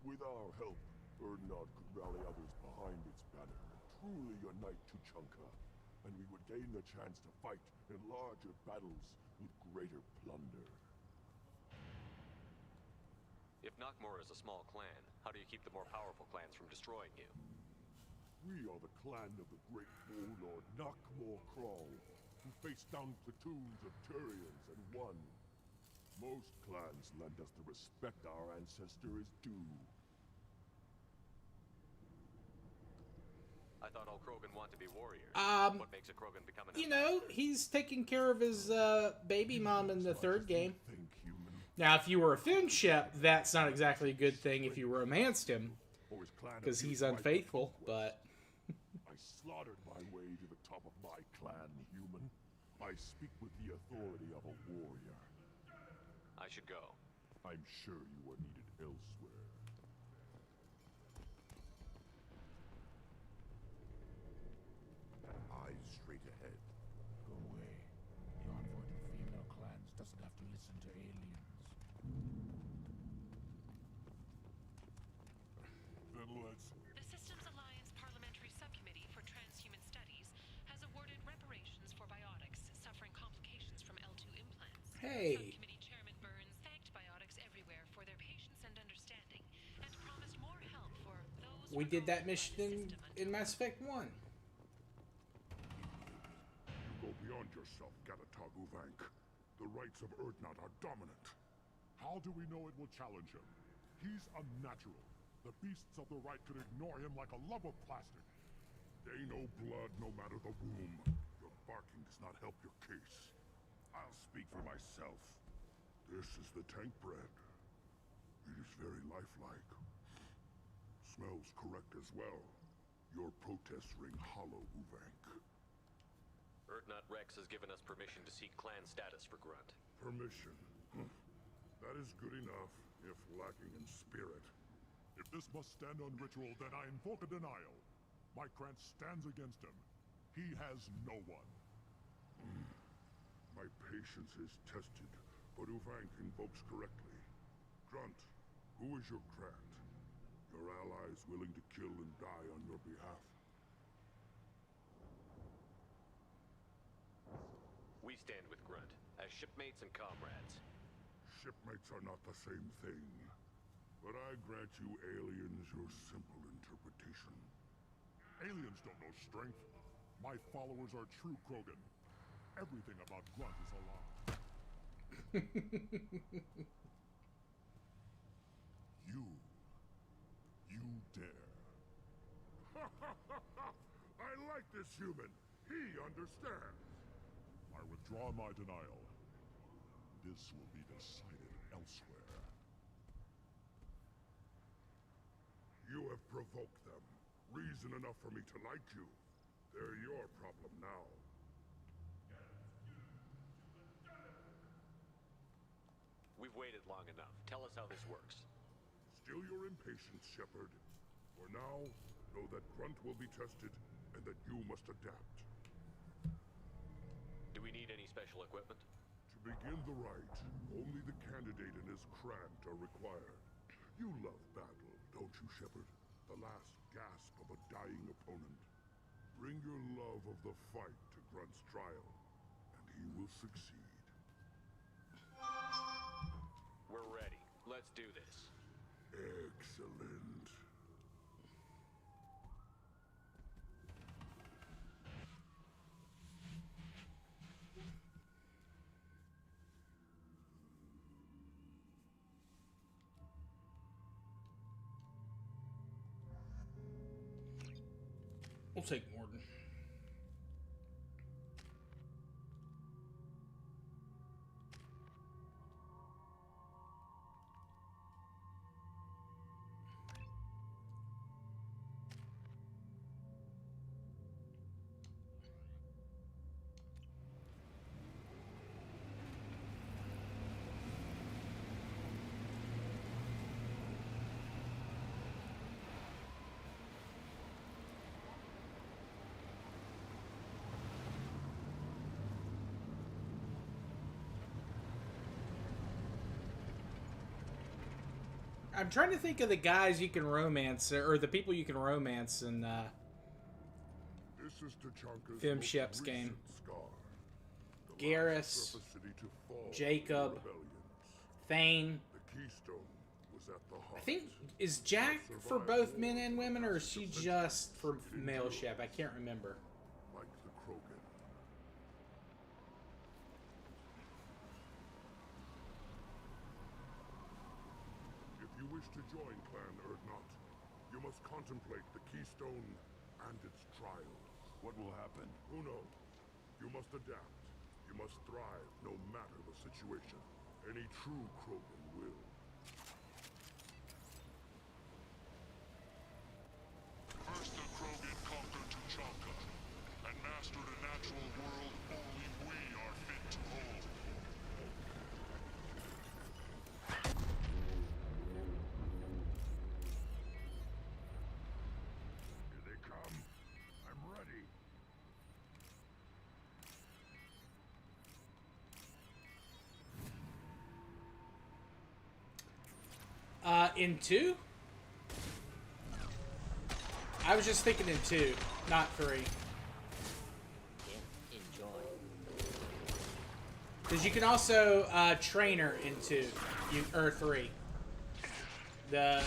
With our help, Urdnot could rally others behind its banner and truly unite Tuchanka, and we would gain the chance to fight in larger battles with greater plunder. If Nakmor is a small clan, how do you keep the more powerful clans from destroying you? We are the clan of the great warlord Nakmor Crawl, who faced down platoons of Turians and won. Most clans lend us the respect our ancestor is due. I thought all Krogan want to be warriors. What makes a Krogan become an You know, ambassador? he's taking care of his baby mom in the third game. Think, human. Now, if you were a Finship, that's not exactly a good thing if you romanced him, Or his clan because he's abused my unfaithful, conquest. but... I slaughtered my way to the top of my clan, human. I speak with the authority of a warrior. I should go. I'm sure you are needed elsewhere. Eyes straight ahead. Go away. The envoy to female clans doesn't have to listen to aliens. Then let's... The Systems Alliance Parliamentary Subcommittee for Transhuman Studies has awarded reparations for biotics suffering complications from L2 implants. Hey. Subcommittee Chairman Burns thanked biotics everywhere for their patience and understanding, and promised more help for those. We did that removed by the mission system in until Mass Effect 1. You go beyond yourself, Galatog Uvank. The rights of Urdnot are dominant. How do we know it will challenge him? He's unnatural. The beasts of the right could ignore him like a lump of plastic. They know blood no matter the womb. Your barking does not help your case. I'll speak for myself. This is the tank bread. It is very lifelike. Smells correct as well. Your protests ring hollow, Uvank. Urdnot Rex has given us permission to seek clan status for Grunt. Permission. That is good enough, if lacking in spirit. If this must stand on ritual, then I invoke a denial. My Krant stands against him. He has no one. My patience is tested, but Uvank invokes correctly. Grunt, who is your Krant? Your allies willing to kill and die on your behalf? We stand with Grunt, as shipmates and comrades. Shipmates are not the same thing. But I grant you aliens your simple interpretation. Aliens don't know strength. My followers are true Krogan. Everything about Grunt is a lie. You dare. I like this human. He understands. I withdraw my denial. This will be decided elsewhere. You have provoked them. Reason enough for me to like you. They're your problem now. We've waited long enough. Tell us how this works. Still your impatience, Shepard. For now, know that Grunt will be tested, and that you must adapt. Do we need any special equipment? To begin the rite, only the candidate and his Krant are required. You love battle, don't you, Shepard? The last gasp of a dying opponent. Bring your love of the fight to Grunt's trial, and he will succeed. We're ready. Let's do this. Excellent. We'll take Mordin. I'm trying to think of the guys you can romance, or the people you can romance in This is Tuchanka's Fem most Shep's recent game. scar. The Garrus, last surface city to fall in Jacob, rebellions. Thane. The Keystone was at the heart. I think, is Jack for both men and women, or is she just for male Shep? I can't remember. Like the Krogan. If you wish to join Clan Erdnot, you must contemplate the Keystone and its trials. What will happen? Who knows? You must adapt. You must thrive no matter the situation. Any true Krogan will. First the Krogan conquered Tuchanka, and mastered a natural world only we are fit to hold. Here they come. I'm ready. In 2? I was just thinking in 2, not 3. Enjoy. Because you can also train her in 2, or 3. The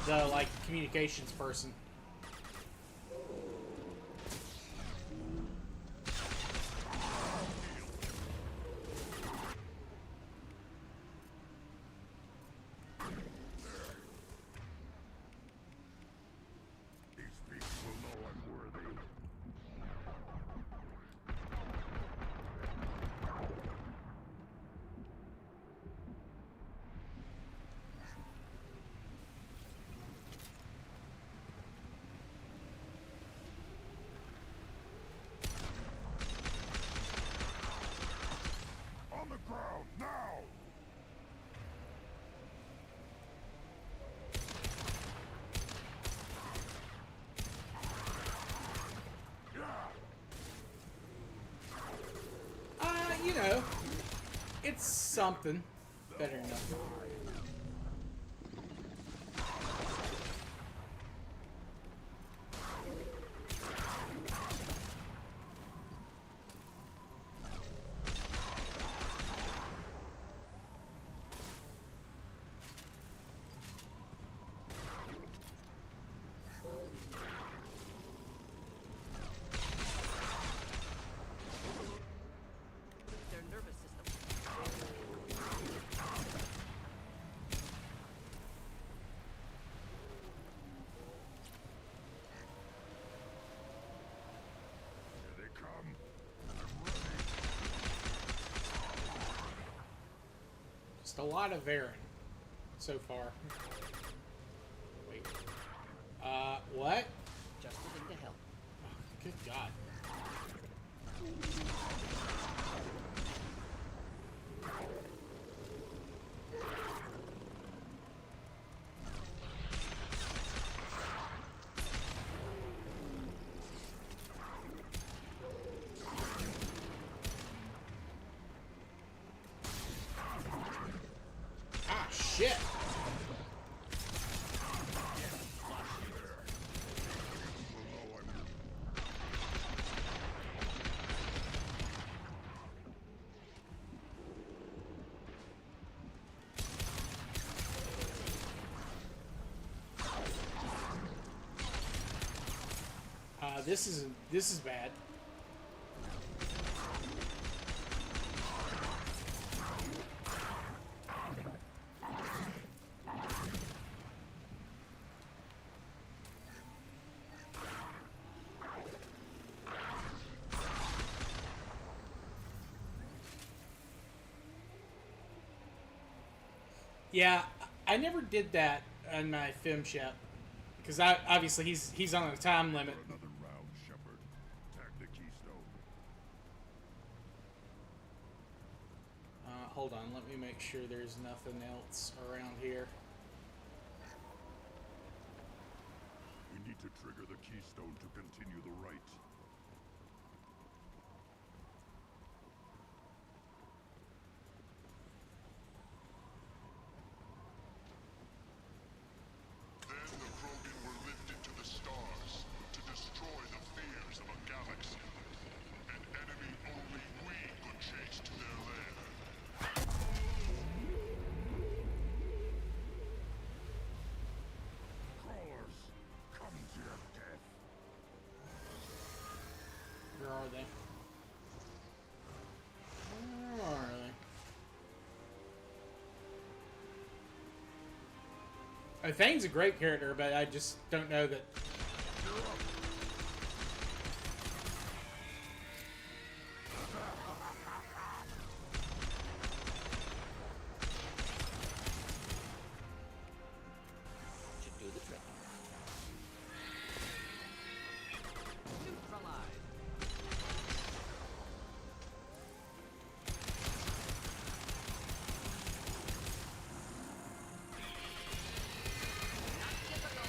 like communications person. These beasts will know I'm worthy. On the ground, now! You know, it's something better than nothing. Their nervous system. Here they come. I'm ready. Just a lot of Varen so far. Wait. What? Just a thing to help. Good God. Ah, shit. This is bad. Yeah, I never did that on my film ship because obviously he's on a time limit. Another round, Shepard. Tag the keystone. Hold on, let me make sure there's nothing else around here. We need to trigger the keystone to continue the rite. Then the Krogan were lifted to the stars to destroy the fears of a galaxy. An enemy only we could chase to their lair. Crawlers, come to your death. Where are they? Where are they? Thane's a great character, but I just don't know that. Should do the trick. Neutralized. Not difficult.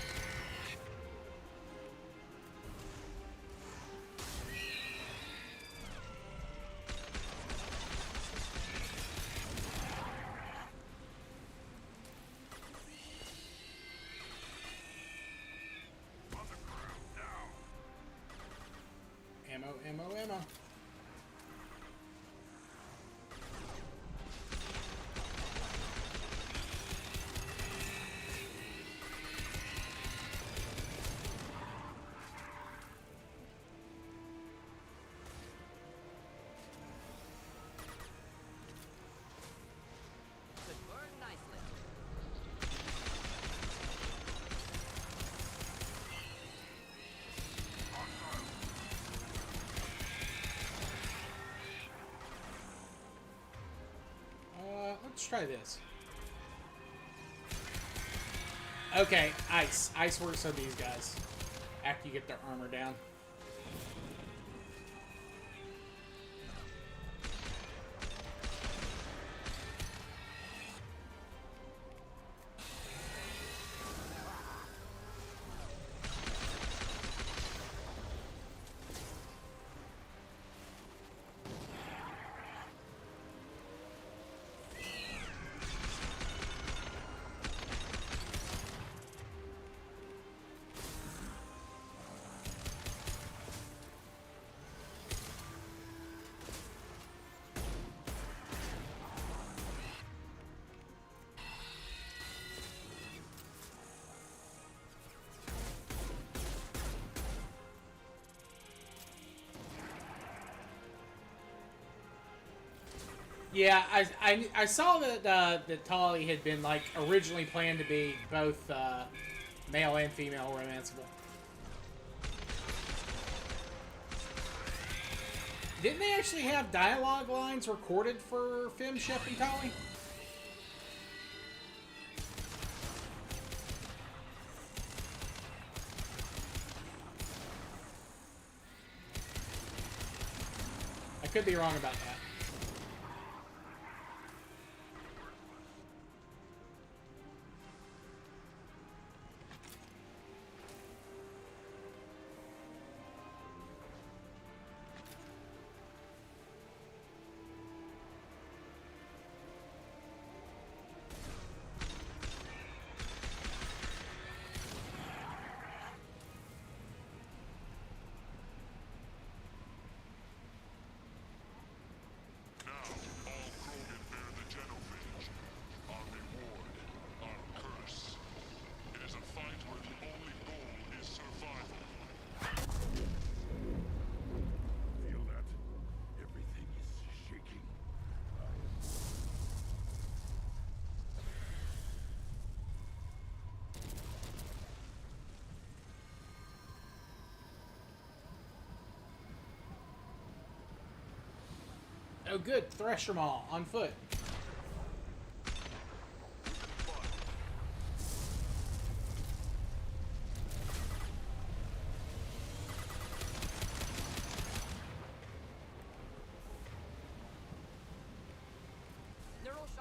On the ground now. Ammo, ammo, ammo. Could burn nicely. Let's try this. Okay, ice. Ice works on these guys. After you get their armor down. Yeah, I saw that that Tali had been like originally planned to be both male and female romanceable. Didn't they actually have dialogue lines recorded for Fem, Shep, and Tali? I could be wrong about that. Now, all Krogan bear the genophage. Our reward, our curse. It is a fight where the only goal is survival. Feel that? Everything is shaking. Oh, good. Thresh them all on foot.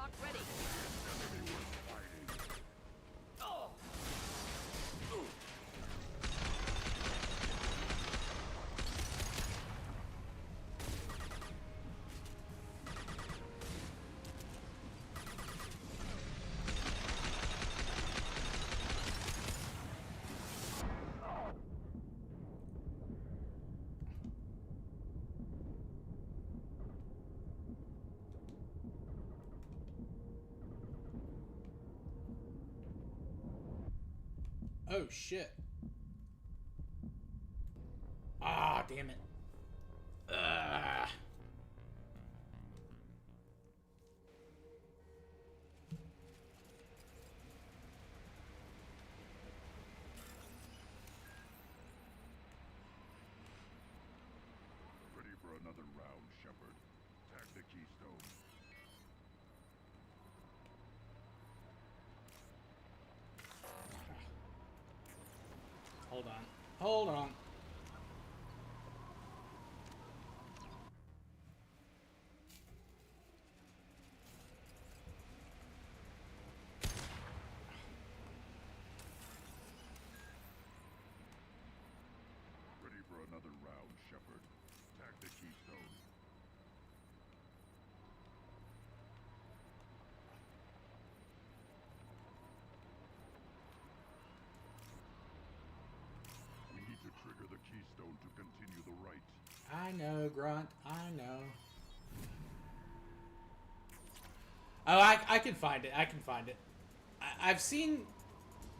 Warlock ready. Oh. Oh shit. Ah, damn it. Ugh. Ready for another round, Shepard. Tag the keystone. Hold on. Hold on. Ready for another round, Shepard. Tag the keystone. We need to trigger the keystone to continue the rite. I know, Grunt. I know. Oh, I can find it. I can find it. I've seen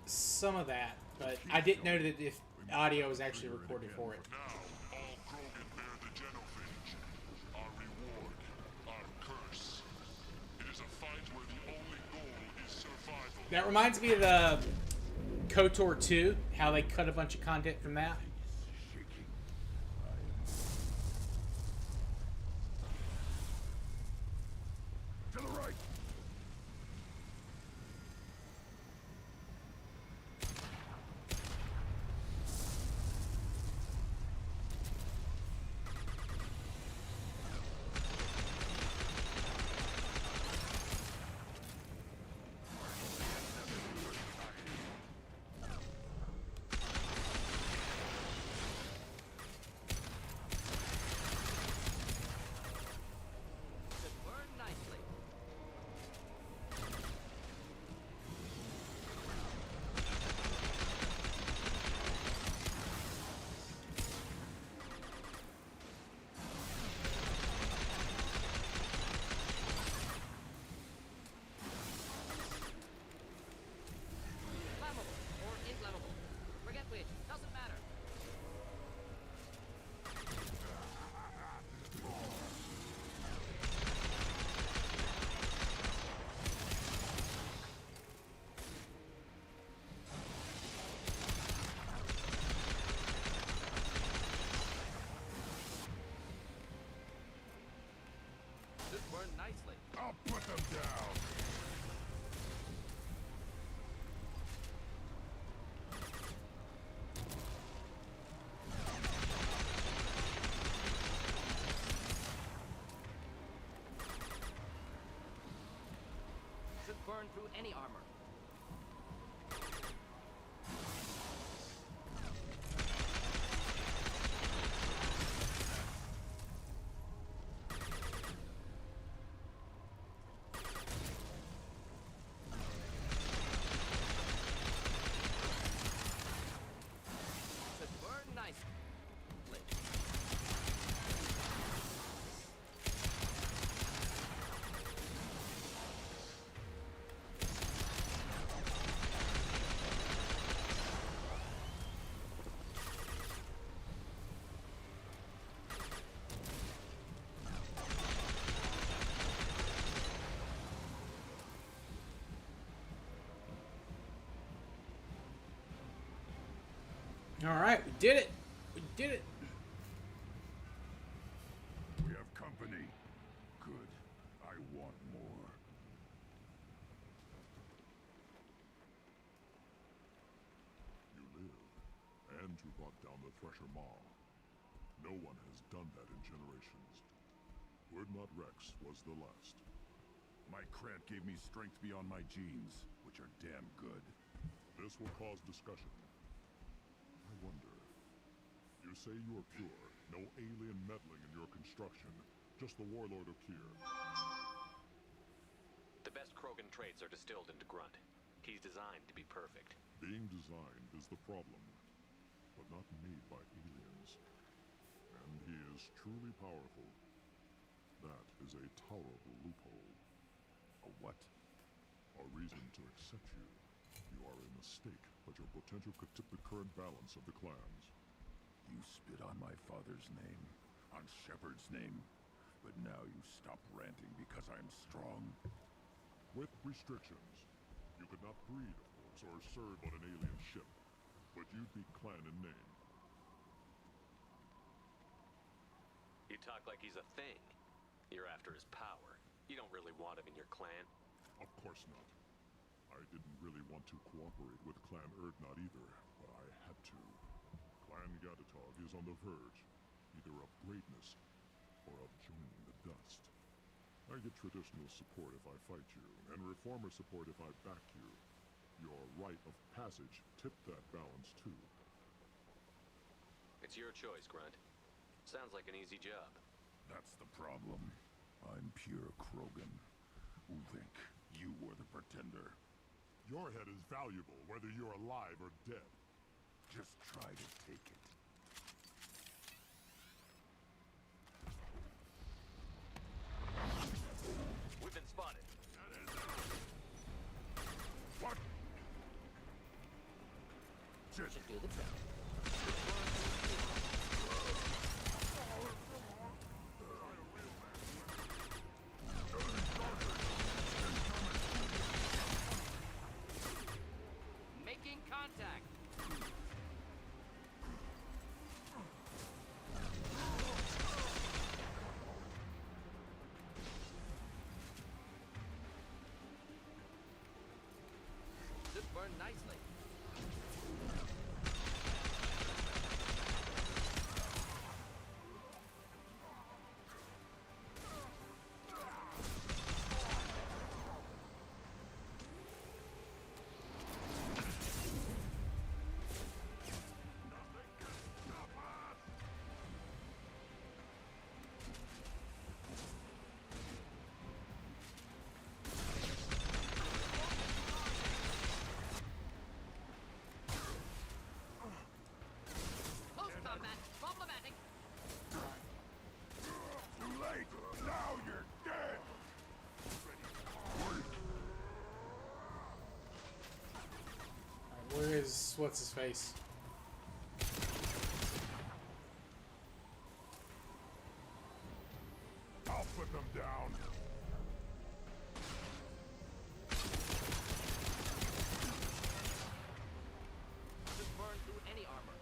some of that, but I didn't know that if audio was actually recorded for it. Now, all Krogan bear the genophage. Our reward, our curse. It is a fight where the only goal is survival. That reminds me of the KOTOR 2, how they cut a bunch of content from that. To the right. Should burn nicely. Flammable or inflammable. Forget which. Doesn't matter. Should burn nicely. I'll put them down. Should burn through any armor. Should burn nicely. Alright, we did it. We did it. We have company. Good. I want more. You live, and you brought down the Thresher Maw. No one has done that in generations. Wordnot Rex was the last. My Krant gave me strength beyond my genes, which are damn good. This will cause discussion. I wonder. You say you are pure, no alien meddling in your construction, just the warlord of Kier. The best Krogan traits are distilled into Grunt. He's designed to be perfect. Being designed is the problem, but not made by aliens. And he is truly powerful. That is a tolerable loophole. A what? A reason to accept you. You are a mistake, but your potential could tip the current balance of the clans. You spit on my father's name, on Shepard's name, but now you stop ranting because I'm strong. With restrictions. You could not breed, of course, or serve on an alien ship, but you'd be clan in name. You talk like he's a thing. You're after his power. You don't really want him in your clan. Of course not. I didn't really want to cooperate with Clan Urdnot either, but I had to. Clan Gatatog is on the verge, either of greatness or of joining the dust. I get traditional support if I fight you, and reformer support if I back you. Your rite of passage tipped that balance too. It's your choice, Grunt. Sounds like an easy job. That's the problem. I'm pure Krogan. Ulvink, you were the pretender. Your head is valuable, whether you're alive or dead. Just try to take it. We've been spotted. What? Just Should do the trick. Making contact. This burned nicely. Close combat. Problematic. too late! Now you're dead! Alright, where is what's his face? I'll put them down. Just burn through any armor.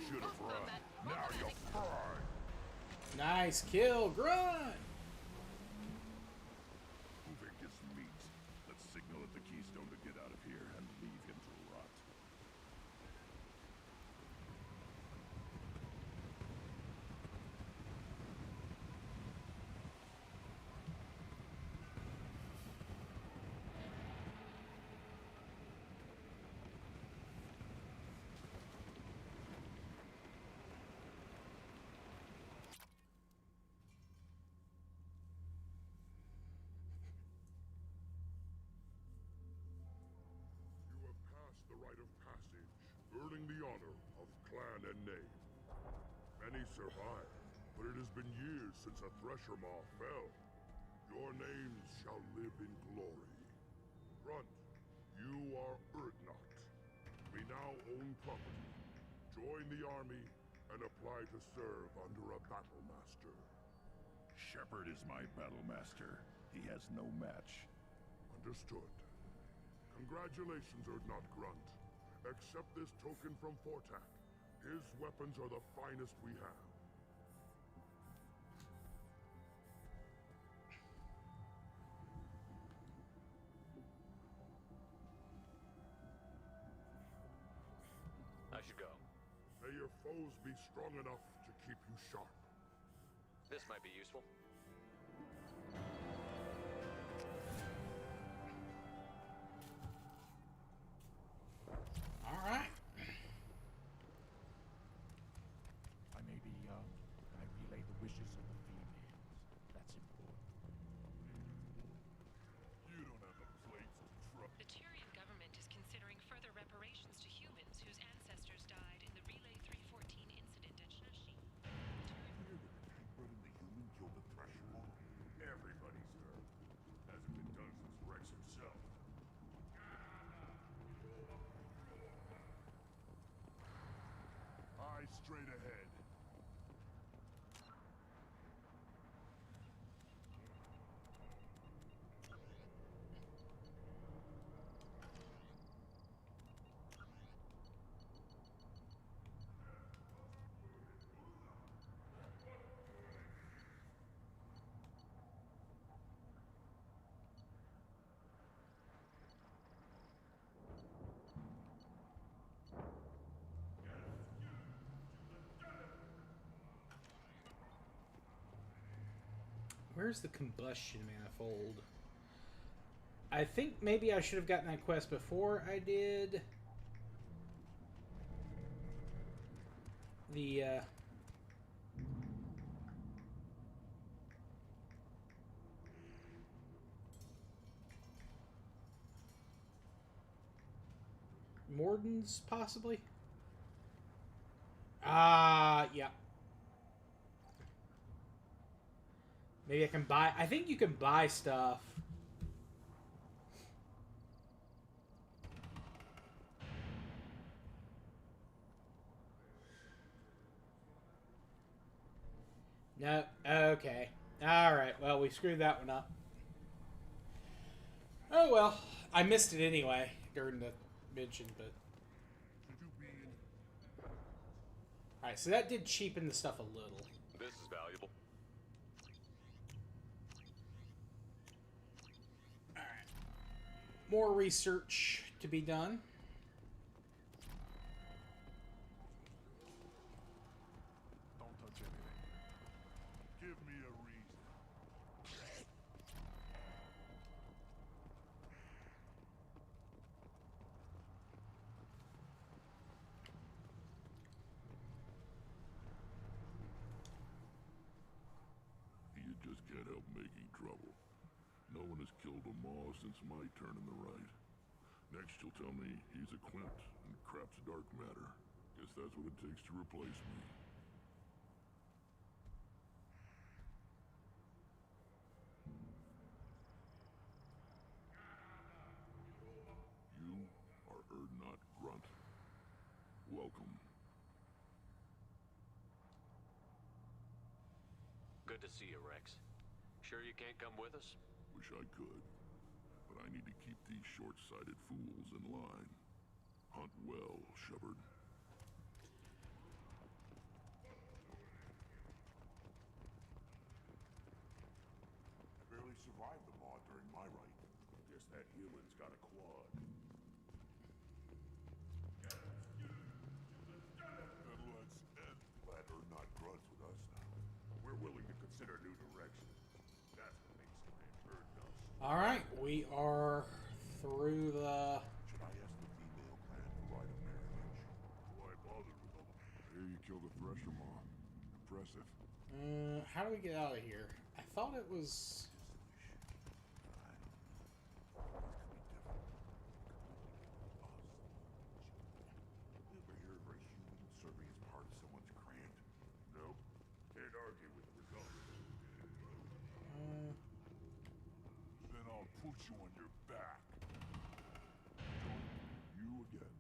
Should have Close run. combat. Now you'll Problematic. fry. Nice kill, Grunt! Ulvink is meat. Let's signal at the Keystone to get out of here and leave him to rot. You have passed the rite of passage, earning the honor of clan and name. Many survived, but it has been years since a Thresher Maw fell. Your names shall live in glory. Grunt, you are Urdnot. We now own property. Join the army and apply to serve under a battle master. Shepard is my battle master. He has no match. Understood. Congratulations, Urdnot Grunt. Accept this token from Fortak. His weapons are the finest we have. I should go. May your foes be strong enough to keep you sharp. This might be useful. All right. I relay the wishes of the females. That's important. You don't have the plates to trust. The Tyrian government is considering further reparations to humans whose ancestors died in the Relay 314 incident at Shashi. Hear that the Tank and the human killed the Thresher? Everybody's heard. Hasn't been done since Rex himself. Eyes straight ahead. Where's the combustion manifold? I think maybe I should have gotten that quest before I did the Mordin's, possibly. Yeah. Maybe I can buy... I think you can buy stuff. No. Okay. Alright, well, we screwed that one up. Oh, well. I missed it anyway during the mention, but... Alright, so that did cheapen the stuff a little. This is valuable. Alright. More research to be done. Don't touch anything. Give me a reason. You just can't help making trouble. No one has killed a Maw since my turn in the right. Next you'll tell me he's a Quint and crap's dark matter. Guess that's what it takes to replace me. You are Erdnot Grunt. Welcome. Good to see you, Rex. Sure you can't come with us? Wish I could. But I need to keep these short-sighted fools in line. Hunt well, Shepard. I barely survived the Maw during my rite. Guess that human's got a quad. And let's end. Glad Erdnot Grunt's with us now. We're willing to consider new directions. That's what makes Clan Erdnot. Alright, we are through the... Should I ask the female clan for rite of marriage? Why bother with all the... I hear you killed a Thresher Maw. Impressive. How do we get out of here? I thought it was... You ever hear of a human serving as part of someone's grant? Nope. Can't argue with the results. Then I'll put you on your back. You again.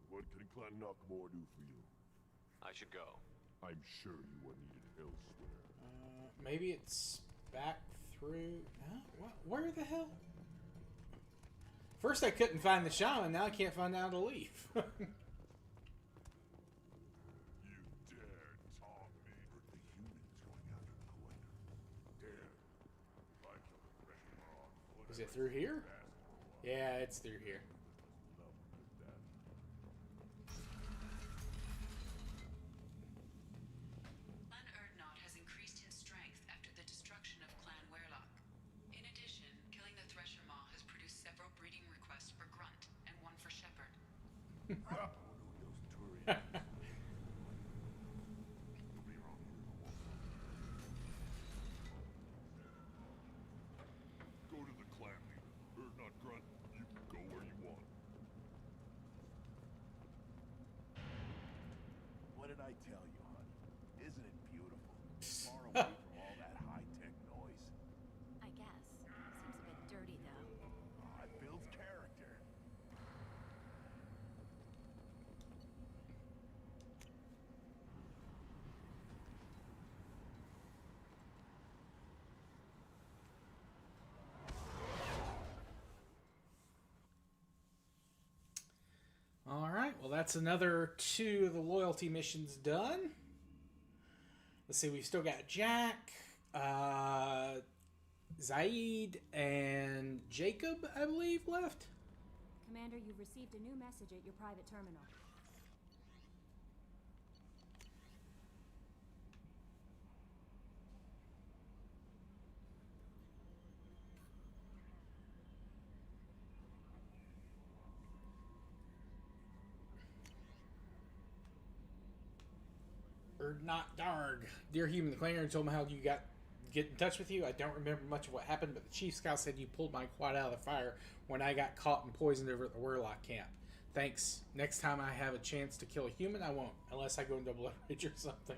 What can Clan Knockmore do for you? I should go. I'm sure you are needed elsewhere. Maybe it's back through... Huh? Where the hell? First I couldn't find the shaman, now I can't find out how to leave. You dare taunt me? Heard the humans going after the collector. Dare. I killed a fresh Maw. Is it through here? Yeah, it's through here. did I tell you, honey? Isn't it beautiful? Far away from all that high-tech noise. I guess. Seems a bit dirty, though. Oh, it builds character. All right, well, that's another 2 of the loyalty missions done. Let's see, we've still got Jack, Zaid, and Jacob, I believe, left. Commander, you've received a new message at your private terminal. Not Darg. Dear human, the clan told me how you get in touch with you. I don't remember much of what happened, but the chief scout said you pulled my quad out of the fire when I got caught and poisoned over at the Warlock camp. Thanks. Next time I have a chance to kill a human, I won't, unless I go into Blood Rage or something.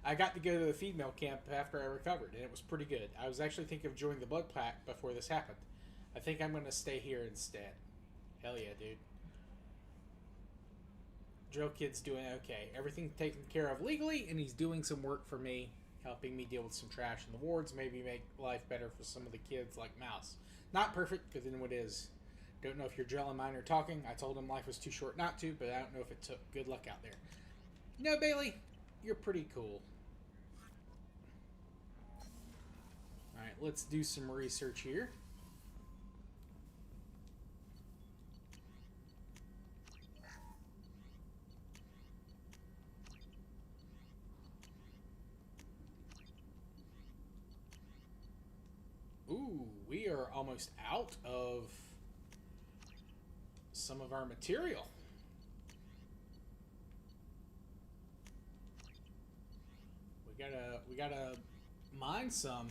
I got to go to the female camp after I recovered, and it was pretty good. I was actually thinking of joining the Blood Pack before this happened. I think I'm going to stay here instead. Hell yeah, dude. Drill Kid's doing okay. Everything's taken care of legally, and he's doing some work for me, helping me deal with some trash in the wards, maybe make life better for some of the kids like Mouse. Not perfect, because then what is? Don't know if your Drill and mine are talking. I told him life was too short not to, but I don't know if it took. Good luck out there. No, Bailey, you're pretty cool. Alright, let's do some research here. Ooh, we are almost out of some of our material. We gotta mine some.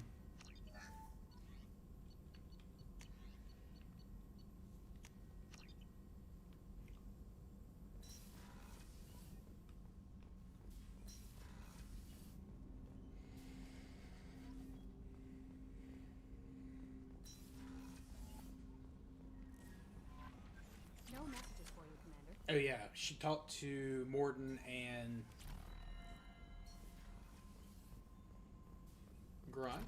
No messages for you, Commander. Oh yeah, she talked to Mordin and Grunt.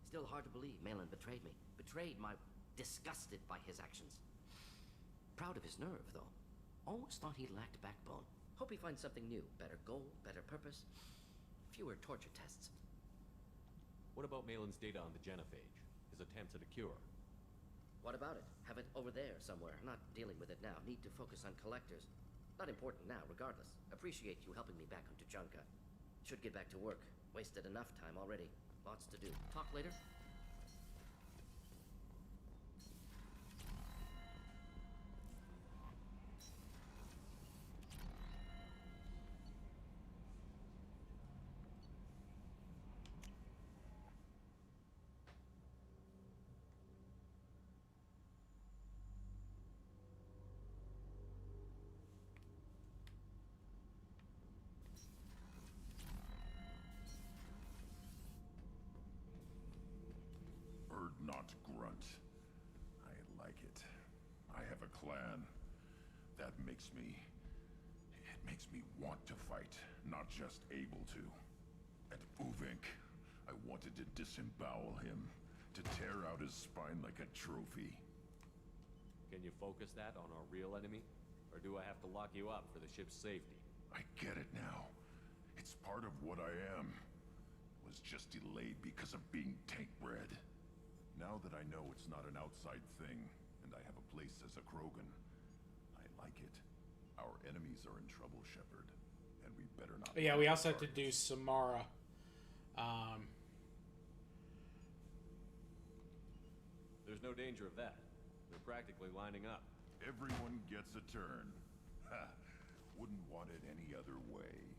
Still hard to believe Malin betrayed me. Betrayed my... disgusted by his actions. Proud of his nerve, though. Always thought he lacked backbone. Hope he finds something new. Better goal, better purpose. Fewer torture tests. What about Malin's data on the genophage? His attempts at a cure? What about it? Have it over there somewhere. Not dealing with it now. Need to focus on collectors. Not important now, regardless. Appreciate you helping me back on Tuchanka. Should get back to work. Wasted enough time already. Lots to do. Talk later? Not Grunt. I like it. I have a clan. That makes me... It makes me want to fight, not just able to. At Uvink, I wanted to disembowel him, to tear out his spine like a trophy. Can you focus that on our real enemy? Or do I have to lock you up for the ship's safety? I get it now. It's part of what I am. Was just delayed because of being tank-bred. Now that I know it's not an outside thing, and I have a place as a Krogan, I like it. Our enemies are in trouble, Shepard, and we better not... Yeah, we also have to do Samara. There's no danger of that. They're practically lining up. Everyone gets a turn. Ha! Wouldn't want it any other way.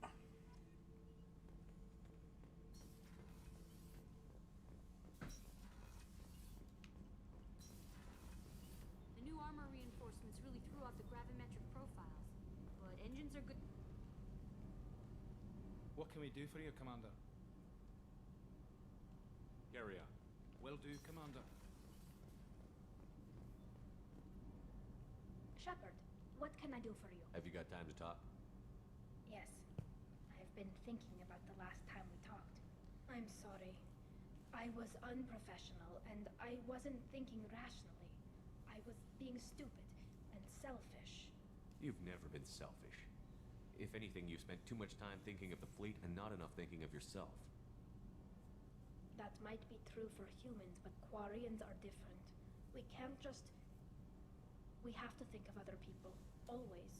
The new armor reinforcements really threw off the gravimetric profiles, but engines are good. What can we do for you, Commander? Carry on. Will do, Commander. Shepard, what can I do for you? Have you got time to talk? Yes. I've been thinking about the last time we talked. I'm sorry. I was unprofessional, and I wasn't thinking rationally. I was being stupid and selfish. You've never been selfish. If anything, you spent too much time thinking of the fleet and not enough thinking of yourself. That might be true for humans, but Quarians are different. We can't just... We have to think of other people, always.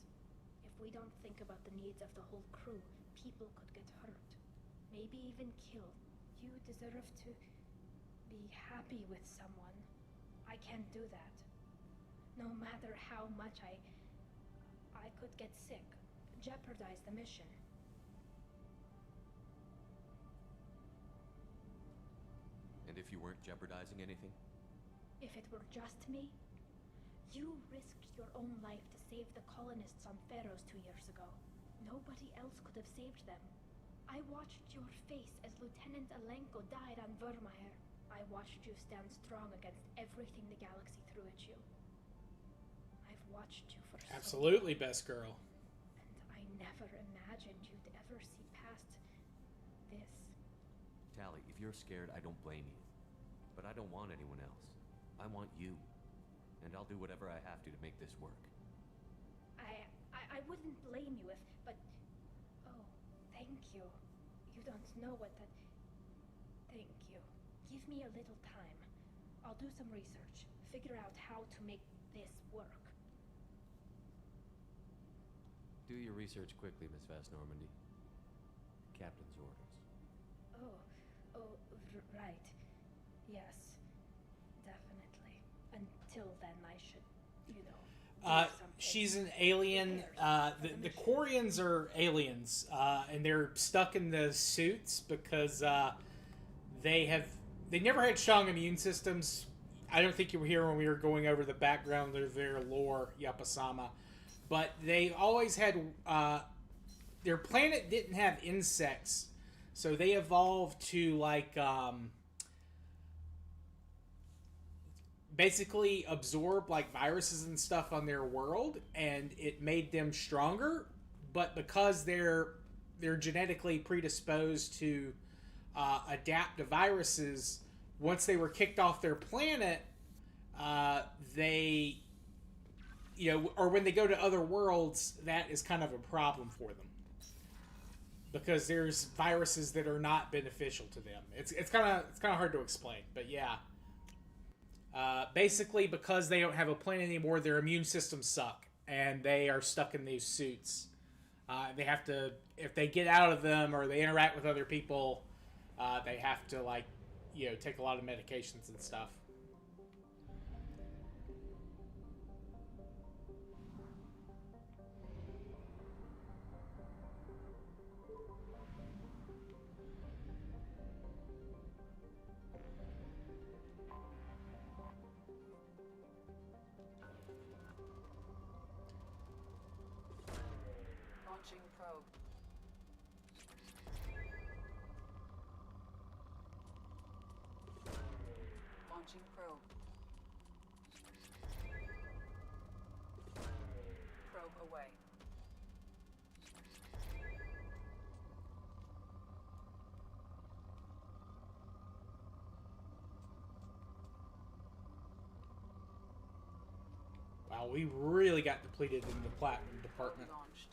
If we don't think about the needs of the whole crew, people could get hurt. Maybe even killed. You deserve to be happy with someone. I can't do that. No matter how much I could get sick, jeopardize the mission. And if you weren't jeopardizing anything? If it were just me? You risked your own life to save the colonists on Pharaohs 2 years ago. Nobody else could have saved them. I watched your face as Lieutenant Alenko died on Vermeer. I watched you stand strong against everything the galaxy threw at you. I've watched you for Absolutely, best girl. And I never imagined you'd ever see past this. Tally, if you're scared, I don't blame you. But I don't want anyone else. I want you. And I'll do whatever I have to make this work. I wouldn't blame you if, but... Oh, thank you. You don't know what that... Thank you. Give me a little time. I'll do some research. Figure out how to make this work. Do your research quickly, Miss Vast Normandy. Captain's orders. Right. Yes. Definitely. Until then, I should, do something. She's an alien. The Quarians are aliens, and they're stuck in the suits because they never had strong immune systems. I don't think you were here when we were going over the background of their lore, Yapasama. But they always had... their planet didn't have insects, so they evolved to, like... basically absorb like viruses and stuff on their world, and it made them stronger. But because they're genetically predisposed to adapt to viruses, once they were kicked off their planet, they, or when they go to other worlds, that is kind of a problem for them because there's viruses that are not beneficial to them. It's kind of hard to explain, but yeah. Basically, because they don't have a planet anymore, their immune systems suck, and they are stuck in these suits. They have to, if they get out of them or they interact with other people, they have to, like, take a lot of medications and stuff. Launching probe. Launching probe. Probe away. Wow, we really got depleted in the platinum department. Launched.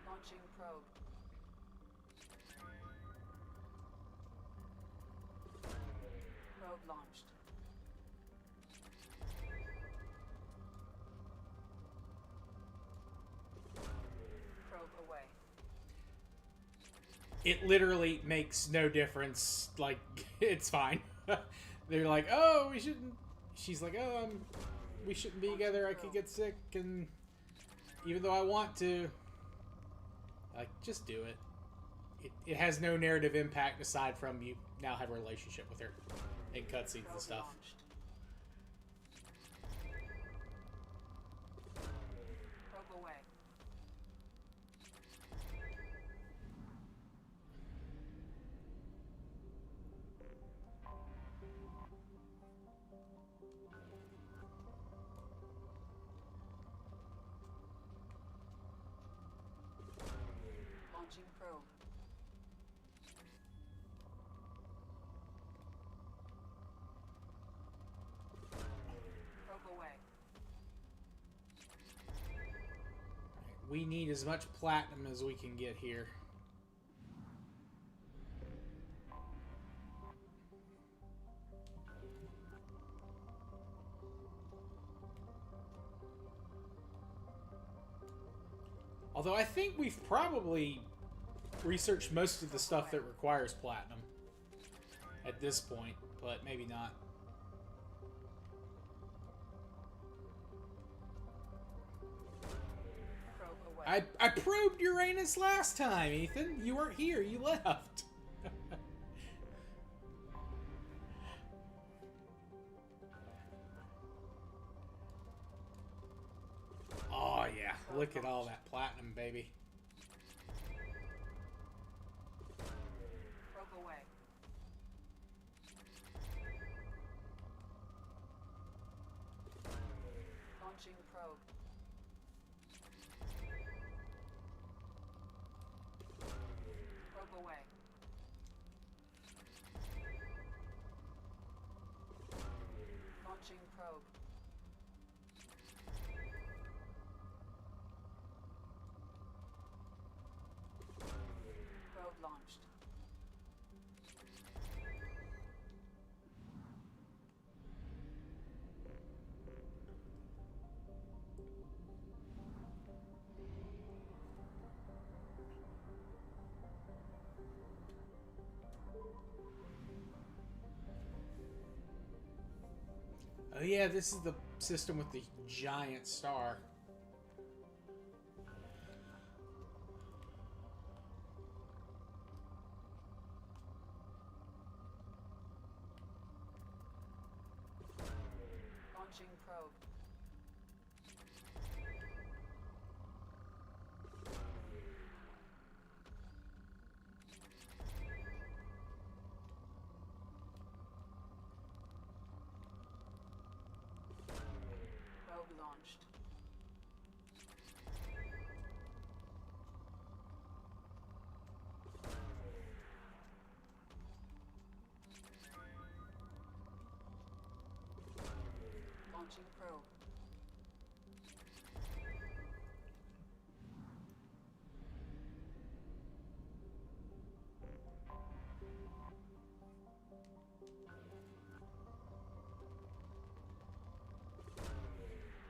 Launching probe. Probe launched. Probe away. It literally makes no difference. Like, it's fine. They're like, oh, we shouldn't. She's like, oh, we shouldn't be together. I could get sick, and even though I want to, like, just do it. It has no narrative impact aside from you now have a relationship with her in cutscenes and stuff. we need as much platinum as we can get here. Although I think we've probably researched most of the stuff that requires platinum at this point, but maybe not. I probed Uranus last time, Ethan. You weren't here. You left. Oh, yeah. Look at all that platinum, baby. Probe away. Launching probe. Probe away. Launching probe. Probe launched. Oh yeah, this is the system with the giant star. Launching probe. Probe launched. Launching probe.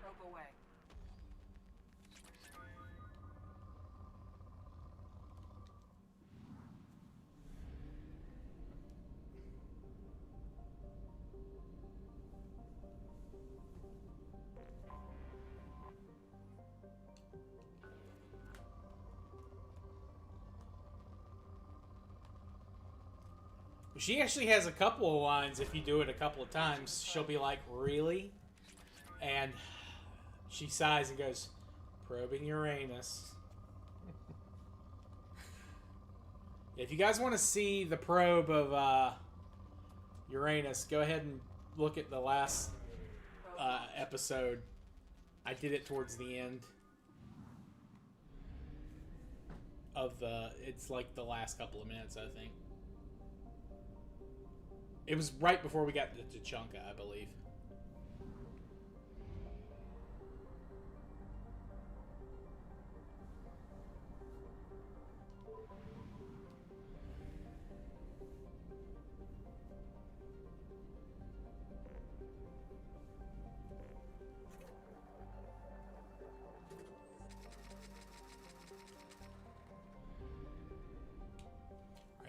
Probe away. She actually has a couple of lines. If you do it a couple of times, she'll be like, "Really?" And she sighs and goes, "Probing Uranus." If you guys want to see the probe of Uranus, go ahead and look at the last episode. I did it towards the end of the... It's like the last couple of minutes, I think. It was right before we got to Tuchanka, I believe.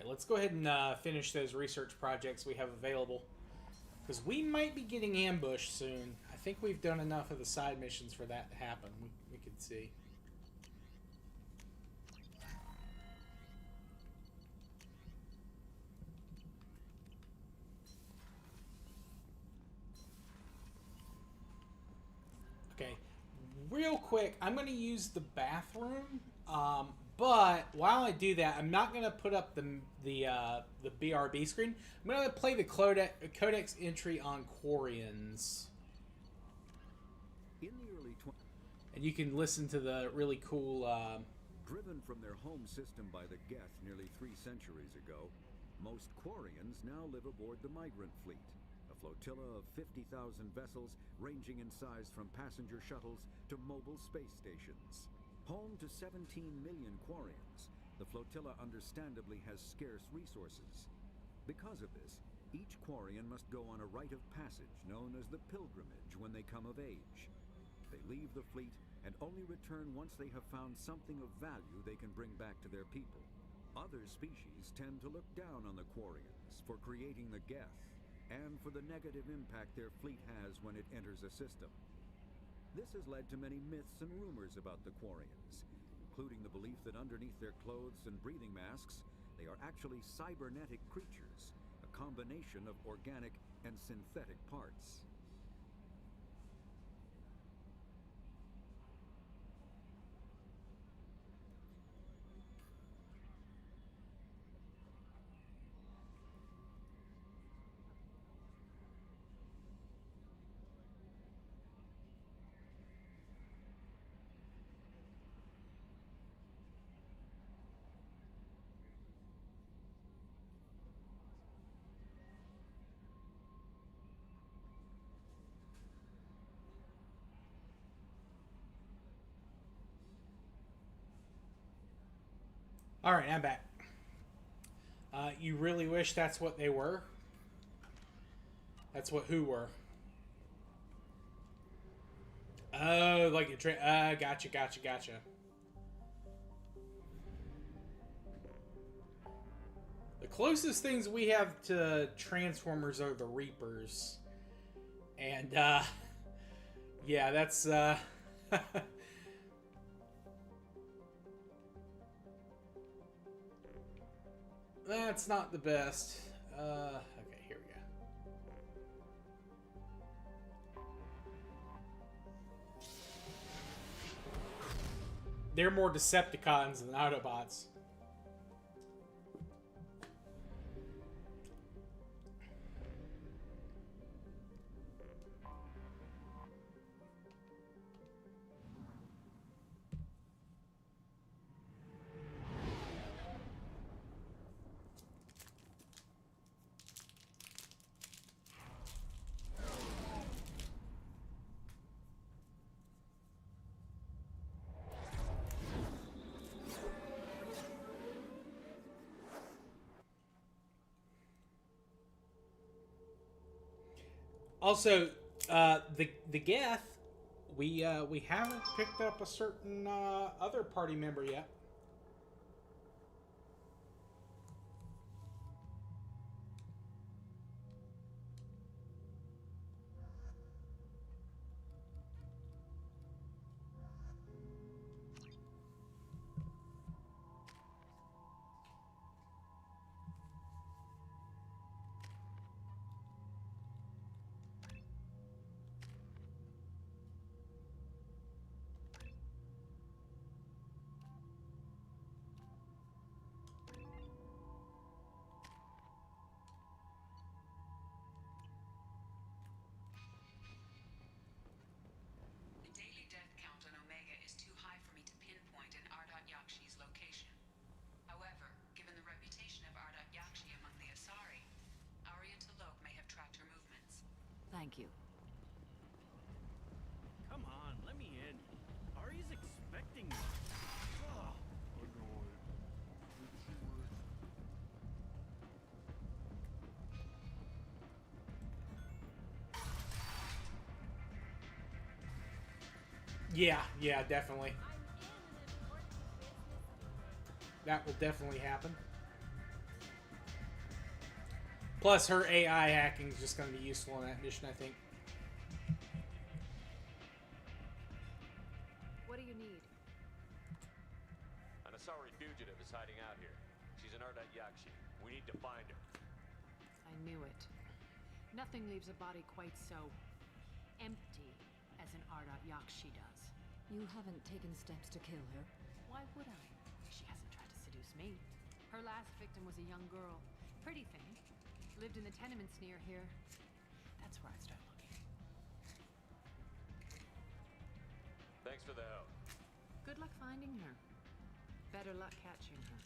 Let's go ahead and finish those research projects we have available, because we might be getting ambushed soon. I think we've done enough of the side missions for that to happen. We could see. Okay, real quick, I'm going to use the bathroom. But while I do that, I'm not going to put up the BRB screen. I'm going to play the codex entry on Quarians. In the early And you can listen to the really cool... driven from their home system by the Geth nearly 3 centuries ago, most Quarians now live aboard the Migrant Fleet, a flotilla of 50,000 vessels ranging in size from passenger shuttles to mobile space stations. Home to 17 million quarians, the flotilla understandably has scarce resources. Because of this, each quarian must go on a rite of passage known as the pilgrimage when they come of age. They leave the fleet and only return once they have found something of value they can bring back to their people. Other species tend to look down on the quarians for creating the Geth, and for the negative impact their fleet has when it enters a system. This has led to many myths and rumors about the quarians, including the belief that underneath their clothes and breathing masks, they are actually cybernetic creatures, a combination of organic and synthetic parts. All right, I'm back. You really wish that's what they were? That's what who were? Oh, like a gotcha. The closest things we have to Transformers are the Reapers. And, yeah, that's, that's not the best. Okay, here we go. They're more Decepticons than Autobots. Also, the Geth, we haven't picked up a certain other party member yet. The daily death count on Omega is too high for me to pinpoint an Ardot Yakshi's location. However, given the reputation of Ardot Yakshi among the Asari, Arya T'Loak may have tracked her movements. Thank you. Come on, let me in. Ari's expecting me. Ugh. Annoyed. Did she work? Yeah, definitely. That will definitely happen. Plus, her AI hacking is just going to be useful in that mission, I think. What do you need? An Asari fugitive is hiding out here. She's an Ardot Yakshi. We need to find her. I knew it. Nothing leaves a body quite so empty as an Ardot Yakshi does. You haven't taken steps to kill her? Why would I? She hasn't tried to seduce me. Her last victim was a young girl. Pretty thing. Lived in the tenements near here. That's where I started looking. Thanks for the help. Good luck finding her. Better luck catching her.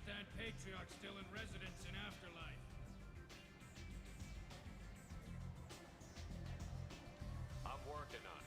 understand Patriarch's still in residence in Afterlife. I'm working on it.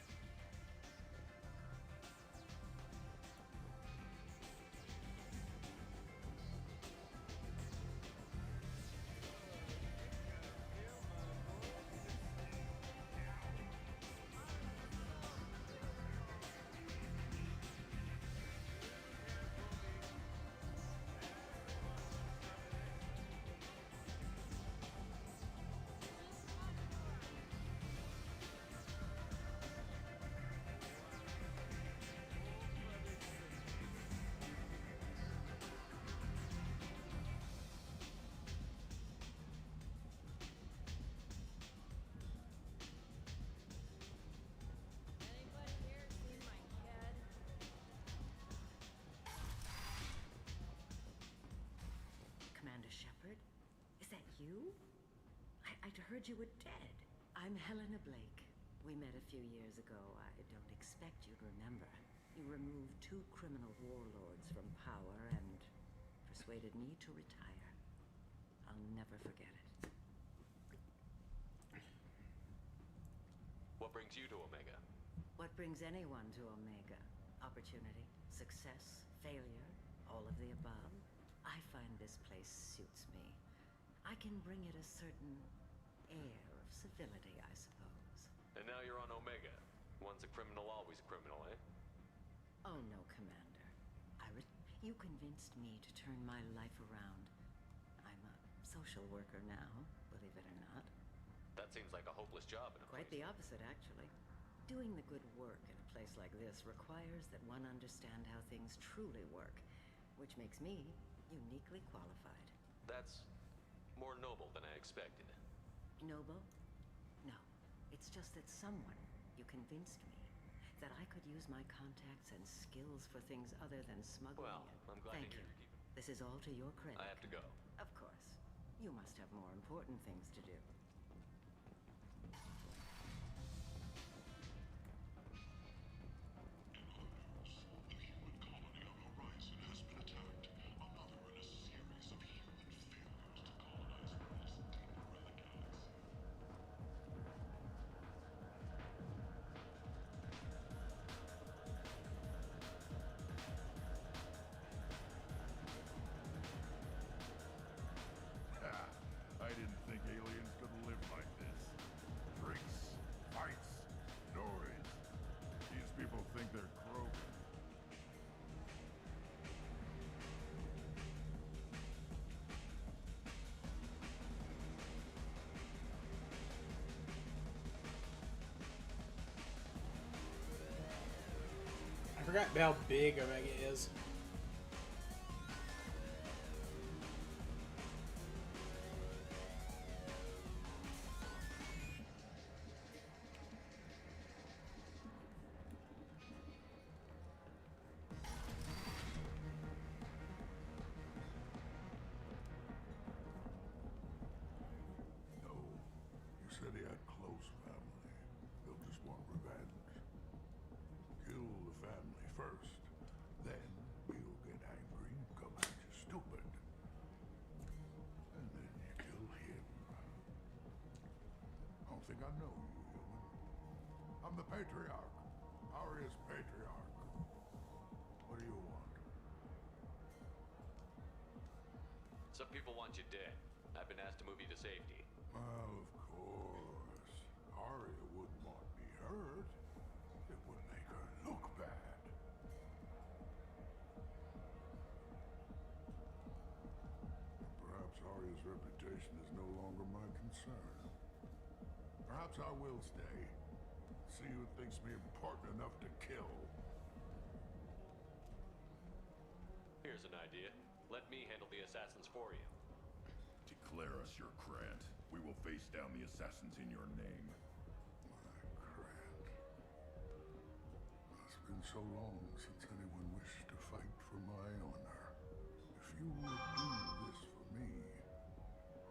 Commander Shepard? Is that you? I'd heard you were dead. I'm Helena Blake. We met a few years ago. I don't expect you'd remember. You removed 2 criminal warlords from power and persuaded me to retire. I'll never forget it. What brings you to Omega? What brings anyone to Omega? Opportunity, success, failure, all of the above. I find this place suits me. I can bring it a certain air of civility, I suppose. And now you're on Omega. Once a criminal, always a criminal, eh? Oh no, Commander. You convinced me to turn my life around. I'm a social worker now, believe it or not. That seems like a hopeless job in a Quite place. the opposite, actually. Doing the good work in a place like this requires that one understand how things truly work, which makes me uniquely qualified. That's more noble than I expected. Noble? No. It's just that you convinced me that I could use my contacts and skills for things other than smuggling. Well, I'm glad Thank to hear you. you're keeping. This is all to your credit. I have to go. Of course. You must have more important things to do. I didn't think aliens could live like this. Drinks, fights, noise. These people think they're Krogan. I forgot how big Omega is. No. You said he had close family. They'll just want revenge. Kill the family first. Then we'll get angry, come at you stupid. And then you kill him. I don't think I know you, human. I'm the Patriarch. Aria's Patriarch. What do you want? Some people want you dead. I've been asked to move you to safety. Well, of course. Aria wouldn't want me hurt. It would make her look bad. Perhaps Aria's reputation is no longer my concern. Perhaps I will stay. See who thinks me important enough to kill. Here's an idea. Let me handle the assassins for you. Declare us your Grant. We will face down the assassins in your name. Grant. It's been so long since anyone wished to fight for my honor. If you would do this for me,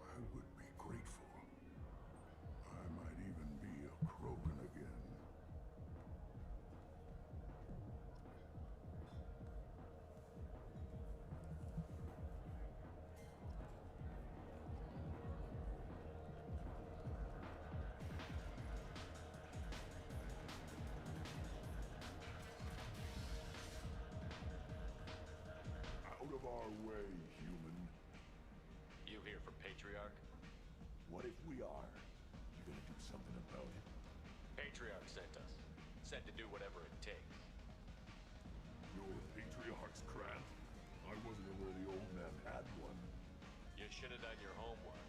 I would be grateful. I might even be a Krogan again. Out of our way, human. You here for Patriarch? What if we are? You gonna do something about it? Patriarch sent us. Said to do whatever it takes. You're Patriarch's Grant? I wasn't aware the old man had one. You should have done your homework.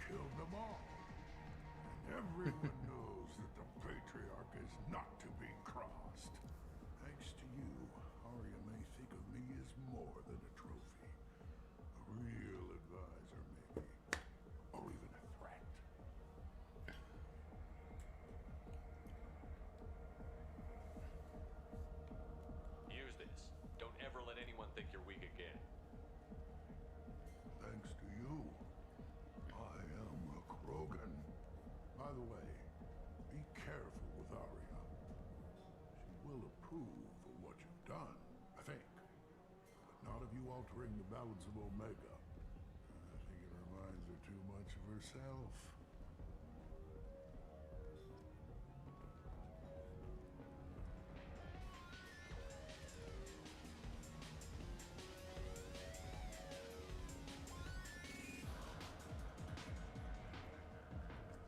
Killed them all. And everyone knows that the Patriarch is not to be crossed. Thanks to you, Arya may think of me as more than a trophy. A real advisor, maybe. Or even a threat. Use this. Don't ever let anyone think you're weak again. Thanks to you, I am a Krogan. By the way, be careful with Arya. She will approve of what you've done, I think. But not of you altering the balance of Omega. I think it reminds her too much of herself.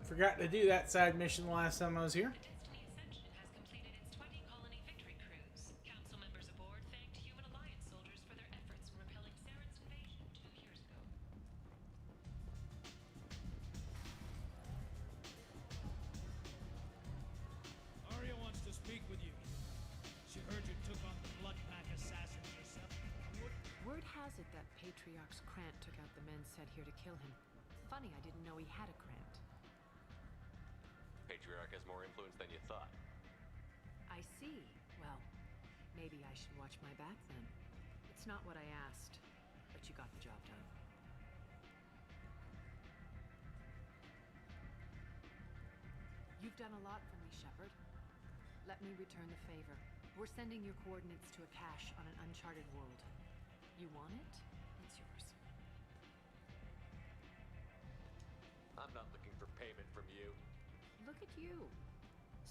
Forgot to do that side mission the last time I was here. Destiny Ascension has completed its 20-colony victory cruise. Council members aboard thanked Human Alliance soldiers for their efforts in repelling Saren's invasion 2 years ago. Arya wants to speak with you. She heard you took on the Blood Pack assassin yourself. Word has it that Patriarch's Grant took out the men sent here to kill him. Funny, I didn't know he had a Grant. Patriarch has more influence than you thought. I see. Well, maybe I should watch my back then. It's not what I asked, but you got the job done. You've done a lot for me, Shepard. Let me return the favor. We're sending your coordinates to a cache on an uncharted world. You want it? It's yours. I'm not looking for payment from you. Look at you.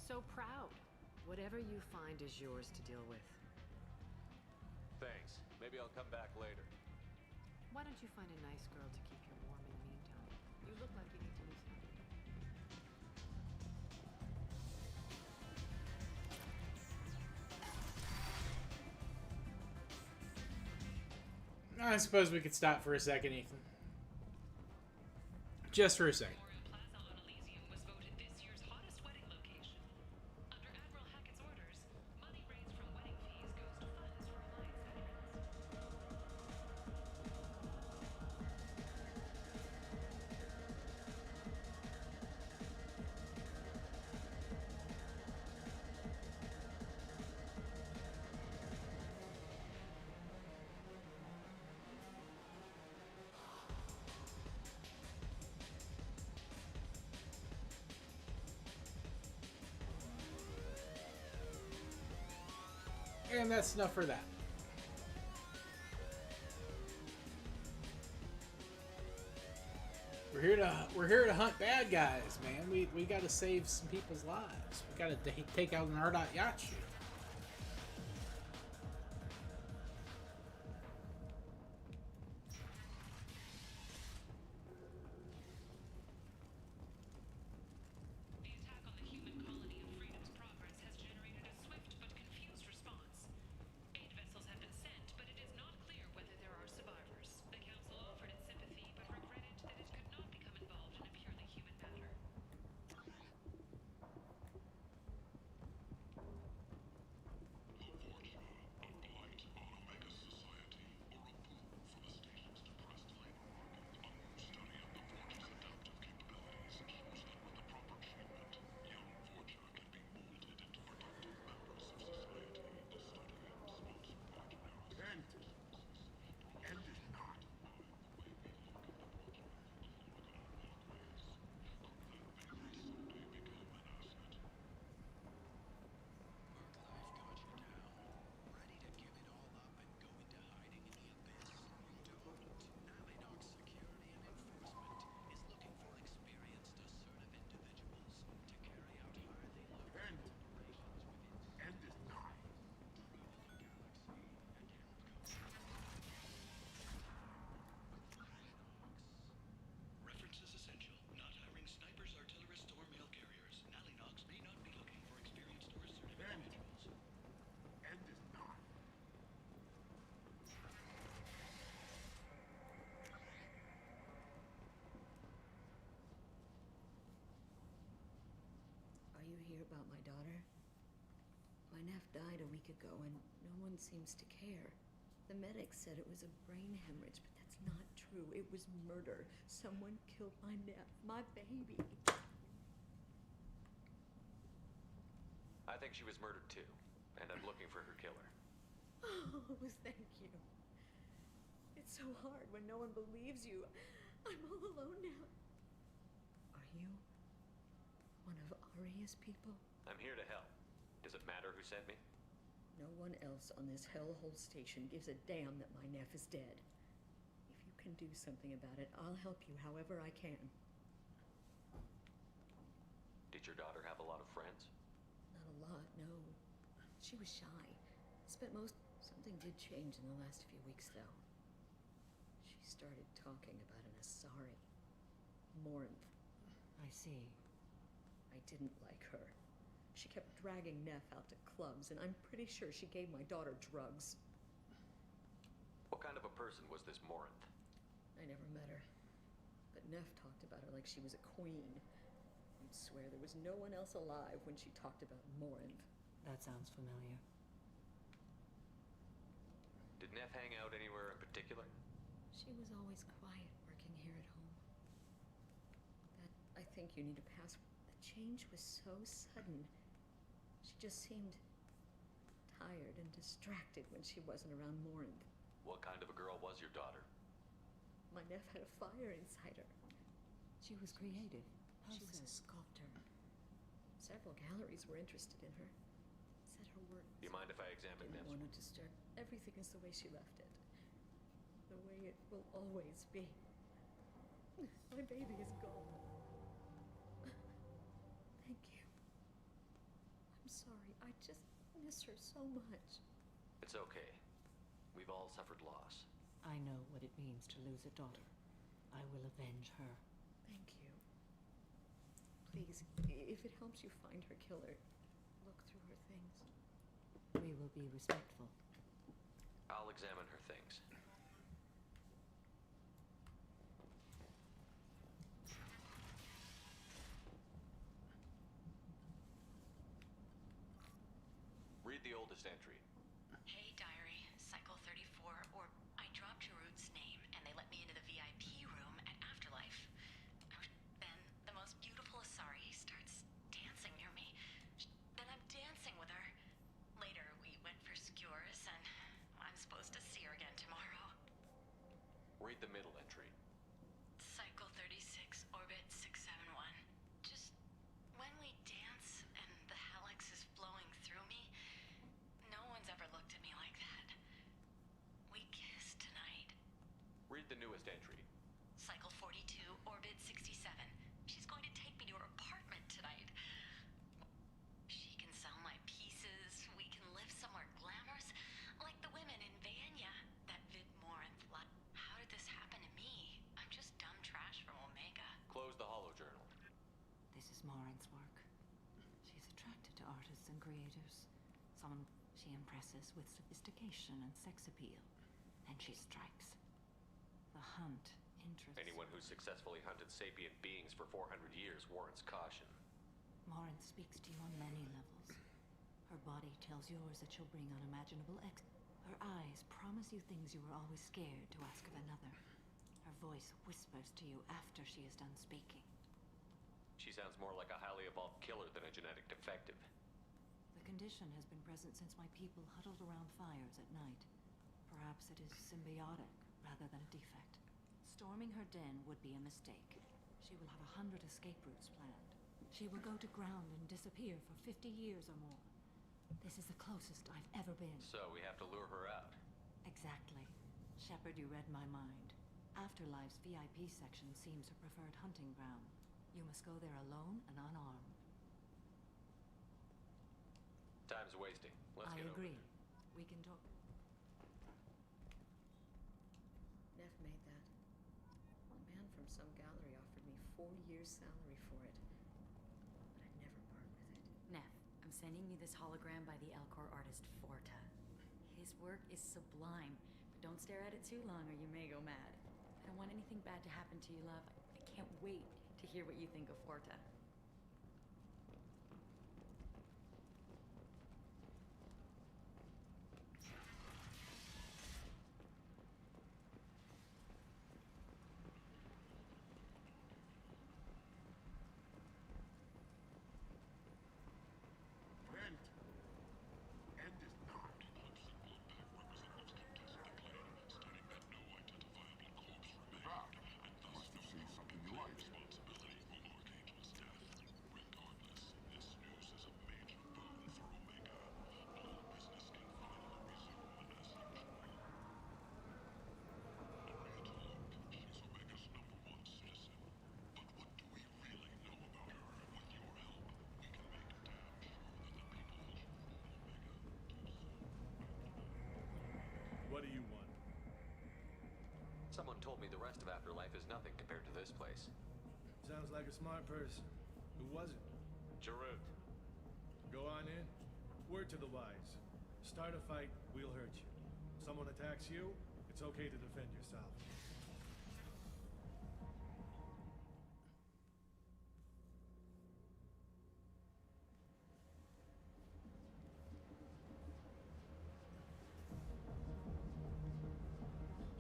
So proud. Whatever you find is yours to deal with. Thanks. Maybe I'll come back later. Why don't you find a nice girl to keep you warm in the meantime? You look like you need to loosen up. I suppose we could stop for a second, Ethan. Just for a second. Plaza on Elysium was voted this year's hottest wedding location. Under Admiral Hackett's orders, money raised from wedding fees goes to funds for Alliance veterans. And that's enough for that. We're here to hunt bad guys, man. We got to save some people's lives. We got to take out an Ardot Yachi. The attack on the human colony of Freedom's Progress has generated a swift but confused response. 8 vessels have been sent, but it is not clear whether there are survivors. The Council offered its sympathy, but regretted that it could not become involved in a purely human matter. hear about my daughter? My nephew died a week ago, and no one seems to care. The medics said it was a brain hemorrhage, but that's not true. It was murder. Someone killed my nephew, my baby. I think she was murdered too, and I'm looking for her killer. Oh, thank you. It's so hard when no one believes you. I'm all alone now. Are you one of Aria's people? I'm here to help. Does it matter who sent me? No one else on this hellhole station gives a damn that my nephew is dead. If you can do something about it, I'll help you however I can. Did your daughter have a lot of friends? Not a lot, no. She was shy. Something did change in the last few weeks, though. She started talking about an Asari. Morinth. I see. I didn't like her. She kept dragging Neff out to clubs, and I'm pretty sure she gave my daughter drugs. What kind of a person was this Morinth? I never met her. But Neff talked about her like she was a queen. You'd swear there was no one else alive when she talked about Morinth. That sounds familiar. Did Neff hang out anywhere in particular? She was always quiet working here at home. I think you need a password. The change was so sudden. She just seemed tired and distracted when she wasn't around Morinth. What kind of a girl was your daughter? My nephew had a fire inside her. She was creative. She was a sculptor. Several galleries were interested in her. Said her work. Do you mind if I examine Didn't Neff's? want to disturb. Everything is the way she left it. The way it will always be. My baby is gone. Thank you. I'm sorry. I just miss her so much. It's okay. We've all suffered loss. I know what it means to lose a daughter. I will avenge her. Thank you. Please, if it helps you find her killer, look through her things. We will be respectful. I'll examine her things. Read the oldest entry. Hey, diary, cycle 34, or I dropped Jarut's name, and they let me into the VIP room at Afterlife. Then the most beautiful Asari starts dancing near me. Then I'm dancing with her. Later, we went for skewers, and I'm supposed to see her again tomorrow. Read the middle entry. Cycle 36, orbit 671. Just when we dance and the helix is flowing through me, no one's ever looked at me like that. We kissed tonight. Read the newest entry. Cycle 42, orbit 67. She's going to take me to her apartment tonight. She can sell my pieces. We can live somewhere glamorous, like the women in Vanya. That Vid Morinth. How did this happen to me? I'm just dumb trash from Omega. Close the holo journal. This is Morinth's work. She's attracted to artists and creators. She impresses with sophistication and sex appeal. And she strikes. The hunt interests. Anyone who's successfully hunted sapient beings for 400 years warrants caution. Morinth speaks to you on many levels. Her body tells yours that she'll bring unimaginable Her eyes promise you things you were always scared to ask of another. Her voice whispers to you after she is done speaking. She sounds more like a highly evolved killer than a genetic defective. The condition has been present since my people huddled around fires at night. Perhaps it is symbiotic rather than a defect. Storming her den would be a mistake. She will have 100 escape routes planned. She will go to ground and disappear for 50 years or more. This is the closest I've ever been. So we have to lure her out. Exactly. Shepard, you read my mind. Afterlife's VIP section seems her preferred hunting ground. You must go there alone and unarmed. Time's wasting. Let's I get over agree. there. We can talk. Neff made that. A man from some gallery offered me 4 years' salary for it. But I'd never part with it. Neff, I'm sending you this hologram by the Elcor artist Forta. His work is sublime, but don't stare at it too long or you may go mad. I don't want anything bad to happen to you, love. I can't wait to hear what you think of Forta. Someone told me the rest of Afterlife is nothing compared to this place. Sounds like a smart person. Who was it? Jarut. Go on in. Word to the wise. Start a fight, we'll hurt you. Someone attacks you, it's okay to defend yourself.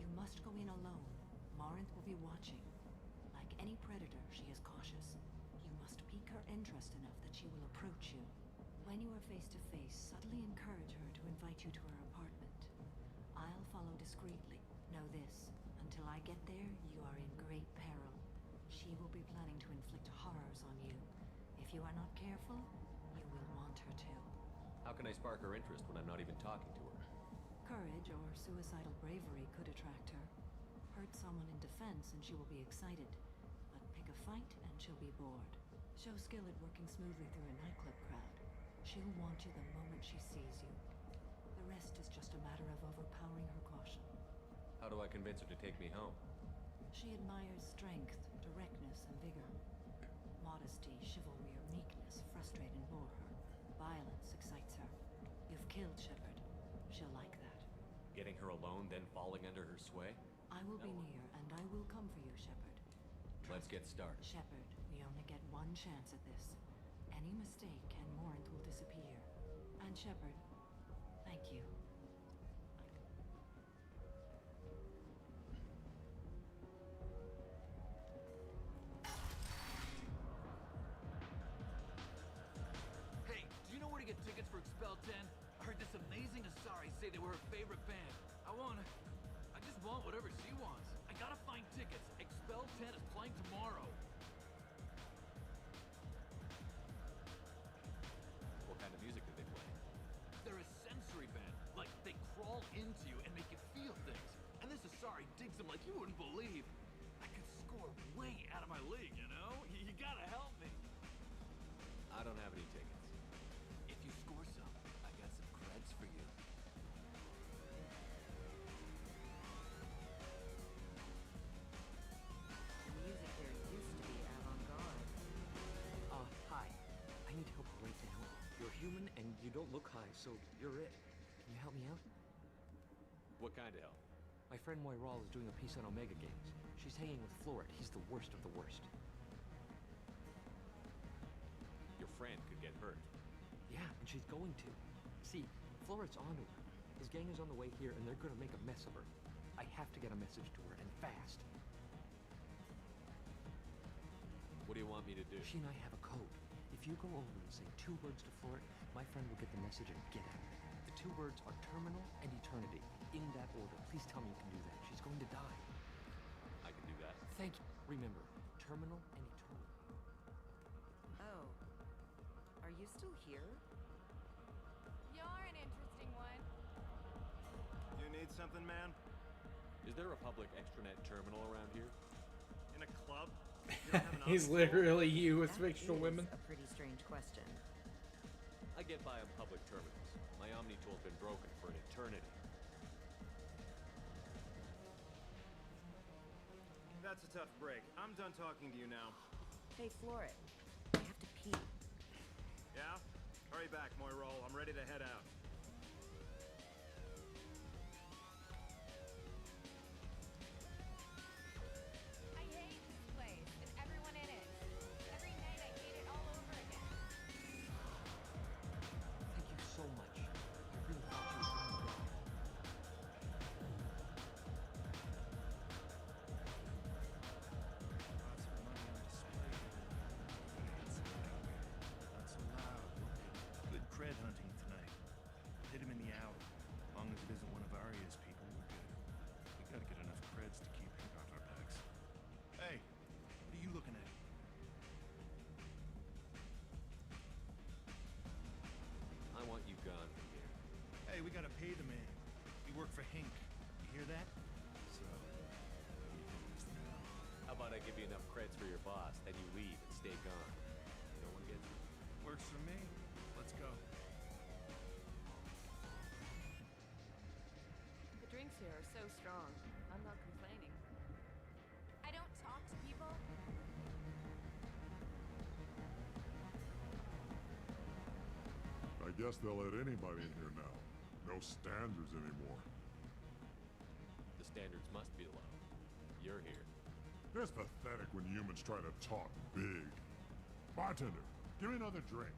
You must go in alone. Morinth will be watching. Like any predator, she is cautious. You must pique her interest enough that she will approach you. When you are face to face, subtly encourage her to invite you to her apartment. I'll follow discreetly. Know this, until I get there, you are in great peril. She will be planning to inflict horrors on you. If you are not careful, you will want her to. How can I spark her interest when I'm not even talking to her? Courage or suicidal bravery could attract her. Hurt someone in defense and she will be excited. But pick a fight and she'll be bored. Show skill at working smoothly through a nightclub crowd. She'll want you the moment she sees you. The rest is just a matter of overpowering her caution. How do I convince her to take me home? She admires strength, directness, and vigor. Modesty, chivalry, or meekness frustrate and bore her. Violence excites her. You've killed Shepard. She'll like that. Getting her alone, then falling under her sway? I will be near, and I will come for you, Shepard. Let's get started. Shepard, we only get one chance at this. Any mistake and Morinth will disappear. And Shepard, thank you. Hey, do you know where to get tickets for Expel 10? I heard this amazing Asari say they were her favorite band. I just want whatever she wants. I gotta find tickets. Expel 10 is playing tomorrow. What kind of music do they play? They're a sensory band. Like, they crawl into you and make you feel things. And this Asari digs them like you wouldn't believe. I could score way out of my league, you know? You gotta help me. I don't have any tickets. If you score some, I got some creds for you. The music here used to be avant-garde. Hi. I need help right now. You're human and you don't look high, so you're it. Can you help me out? What kind of help? My friend Moiral is doing a piece on Omega Games. She's hanging with Floret. He's the worst of the worst. Your friend could get hurt. Yeah, and she's going to. See, Floret's onto her. His gang is on the way here, and they're gonna make a mess of her. I have to get a message to her, and fast. What do you want me to do? She and I have a code. If you go over and say 2 words to Floret, my friend will get the message and get out. The 2 words are terminal and eternity. In that order. Please tell me you can do that. She's going to die. I can do that. Thank you. Remember, terminal and eternity. Oh. Are you still here? You're an interesting one. You need something, man? Is there a public extranet terminal around here? In a club? You don't have an He's office? literally you with That fictional is women. a pretty strange question. I get by on public terminals. My Omni tool's been broken for an eternity. That's a tough break. I'm done talking to you now. Hey, Floret. I have to pee. Yeah? Hurry back, Moiral. I'm ready to head out. I hate this place and everyone in it. Every night I hate it all over again. Thank you so much. I really thought you were trying to get me. Lots of money on display. Not so loud. Good cred hunting tonight. Hit him in the alley. As long as it isn't one of Arya's people, we're good. We gotta get enough creds to keep Hank off our backs. Hey, what are you looking at? I want you gone from here. Hey, we gotta pay the man. We work for Hank. You hear that? So, what do you think of this now? How about I give you enough creds for your boss, then you leave and stay gone? No one gets it. Works for me. Let's go. The drinks here are so strong. I'm not complaining. guess they'll let anybody in here now. No standards anymore. The standards must be low. You're here. It's pathetic when humans try to talk big. Bartender, give me another drink.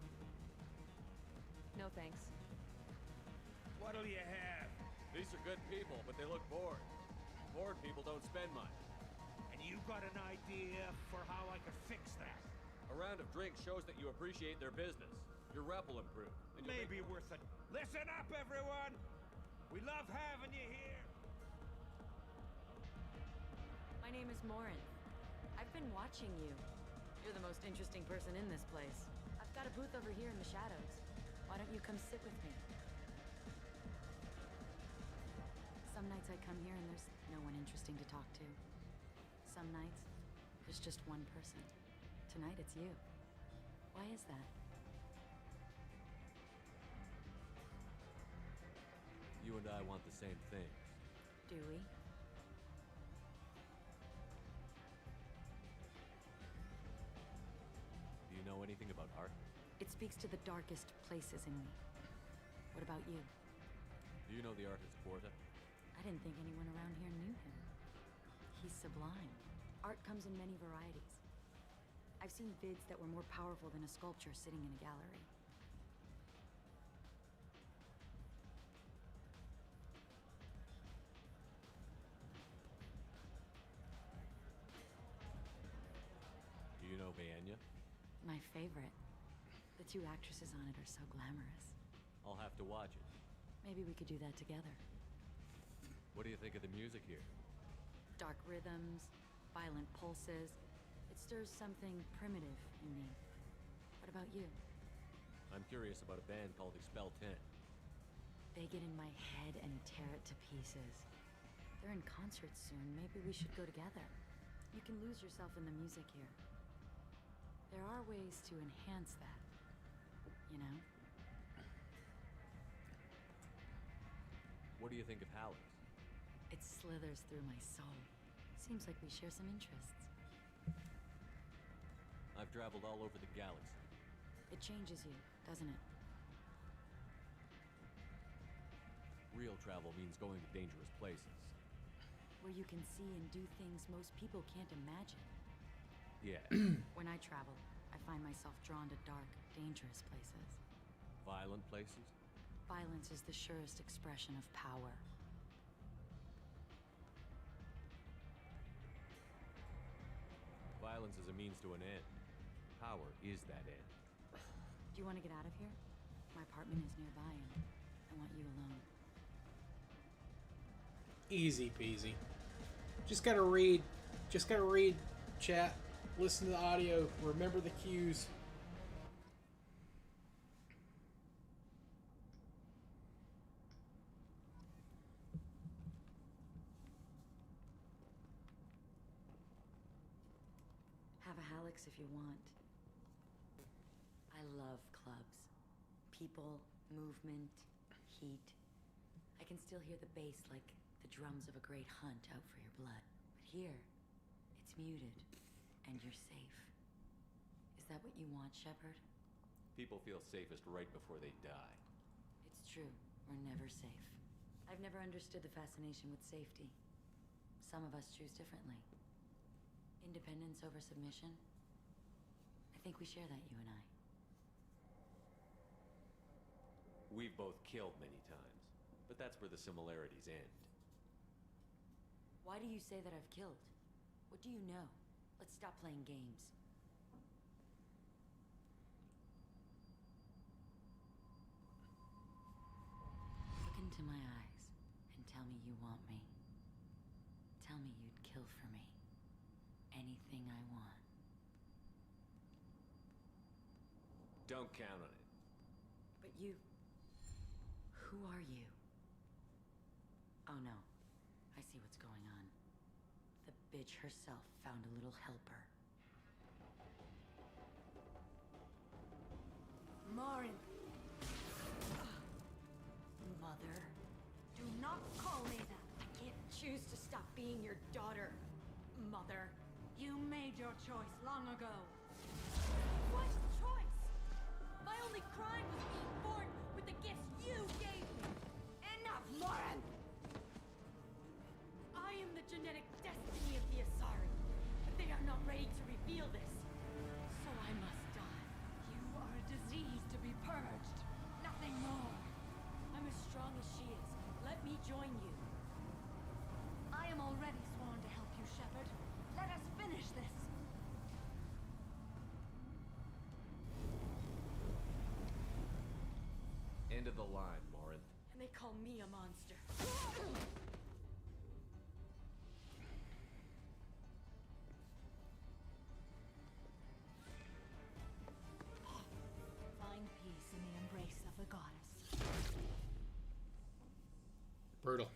No thanks. What'll you have? These are good people, but they look bored. Bored people don't spend much. And you got an idea for how I could fix that? A round of drinks shows that you appreciate their business. Your rep will improve. And you'll Maybe worth it. Listen up, everyone! We love having you here! My name is Morin. I've been watching you. You're the most interesting person in this place. I've got a booth over here in the shadows. Why don't you come sit with me? Some nights I come here and there's no one interesting to talk to. Some nights, there's just one person. Tonight it's you. Why is that? You and I want the same things. Do we? Do you know anything about art? It speaks to the darkest places in me. What about you? Do you know the artist Porta? I didn't think anyone around here knew him. He's sublime. Art comes in many varieties. I've seen vids that were more powerful than a sculpture sitting in a gallery. Do you know Vaenya? My favorite. The two actresses on it are so glamorous. I'll have to watch it. Maybe we could do that together. What do you think of the music here? Dark rhythms, violent pulses. It stirs something primitive in me. What about you? I'm curious about a band called Expel 10. They get in my head and tear it to pieces. They're in concert soon. Maybe we should go together. You can lose yourself in the music here. There are ways to enhance that, you know? What do you think of Hallex? It slithers through my soul. Seems like we share some interests. I've traveled all over the galaxy. It changes you, doesn't it? Real travel means going to dangerous places. Where you can see and do things most people can't imagine. Yeah. When I travel, I find myself drawn to dark, dangerous places. Violent places? Violence is the surest expression of power. Violence is a means to an end. Power is that end. Do you want to get out of here? My apartment is nearby and I want you alone. Easy peasy. Just gotta read, chat, listen to the audio, remember the cues. Have a Hallex if you want. I love clubs. People, movement, heat. I can still hear the bass like the drums of a great hunt out for your blood. But here, it's muted, and you're safe. Is that what you want, Shepard? People feel safest right before they die. It's true. We're never safe. I've never understood the fascination with safety. Some of us choose differently. Independence over submission? I think we share that, you and I. We've both killed many times, but that's where the similarities end. Why do you say that I've killed? What do you know? Let's stop playing games. Look into my eyes and tell me you want me. Tell me you'd kill for me. Anything I want. Don't count on it. But you... Who are you? Oh no. I see what's going on. The bitch herself found a little helper. Morin! Mother. Do not call me that. I can't choose to stop being your daughter. Mother. You made your choice long ago. What choice? My only crime was being born End of the line, Morin. And they call me a monster. Find peace in the embrace of the goddess. Brutal.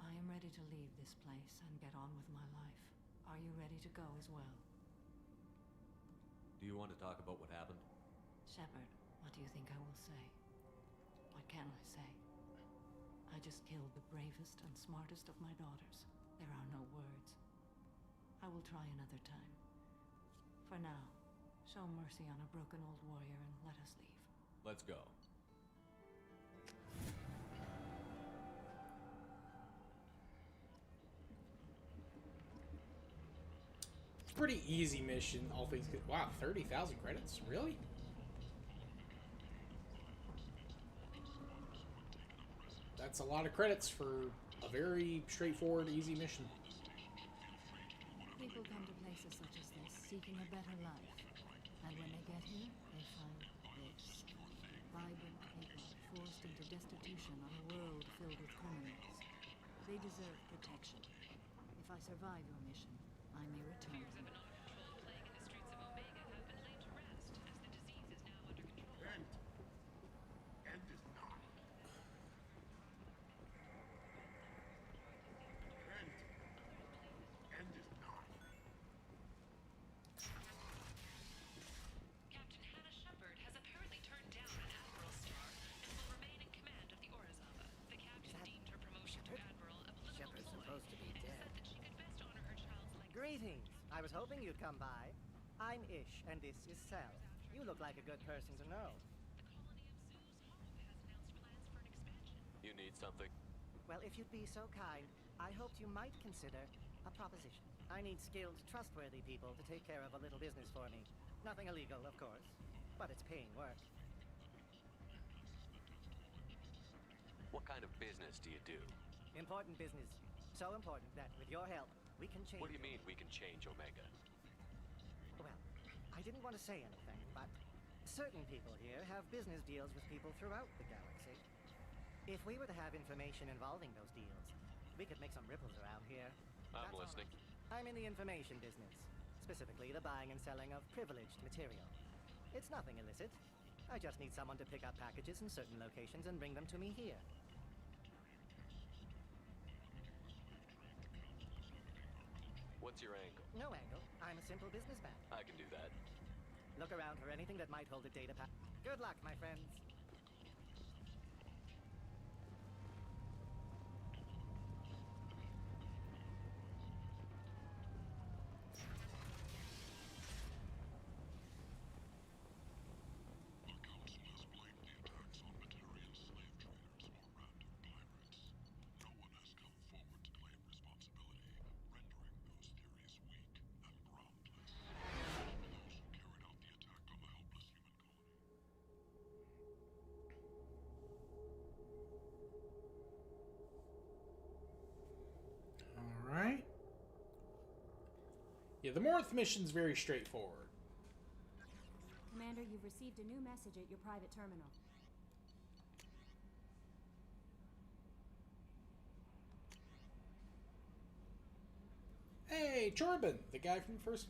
I am ready to leave this place and get on with my life. Are you ready to go as well? Do you want to talk about what happened? Shepard, what do you think I will say? What can I say? I just killed the bravest and smartest of my daughters. There are no words. I will try another time. For now, show mercy on a broken old warrior and let us leave. Let's go. Pretty easy mission, all things good. Wow, 30,000 credits? Really? That's a lot of credits for a very straightforward, easy mission. People come to places such as this seeking a better life. And when they get here, they find this. Vibrant people forced into destitution on a world filled with criminals. They deserve protection. If I survive your mission, I may return to them. End is nigh. End is nigh. Captain Hannah Shepard has apparently turned down an admiral's star and will remain in command of the Orizaba. The captain deemed her promotion to admiral a political Shepard's ploy supposed to be and dead. said that she could best honor her child's legacy. Greetings. I was hoping you'd come by. I'm Ish, and this is Sel. You look like a good person to know. You need something? Well, if you'd be so kind, I hoped you might consider a proposition. I need skilled, trustworthy people to take care of a little business for me. Nothing illegal, of course, but it's paying work. What kind of business do you do? Important business. So important that, with your help, we can change... What do you mean we can change Omega? Well, I didn't want to say anything, but certain people here have business deals with people throughout the galaxy. If we were to have information involving those deals, we could make some ripples around here. I'm That's all listening. right. I'm in the information business, specifically the buying and selling of privileged material. It's nothing illicit. I just need someone to pick up packages in certain locations and bring them to me here. What's your angle? No angle. I'm a simple businessman. I can do that. Look around for anything that might hold a data pack. Good luck, my friends. Alright. Yeah, the Morth mission's very straightforward. Commander, you've received a new message at your private terminal. Hey, Chorbin, the guy from the first...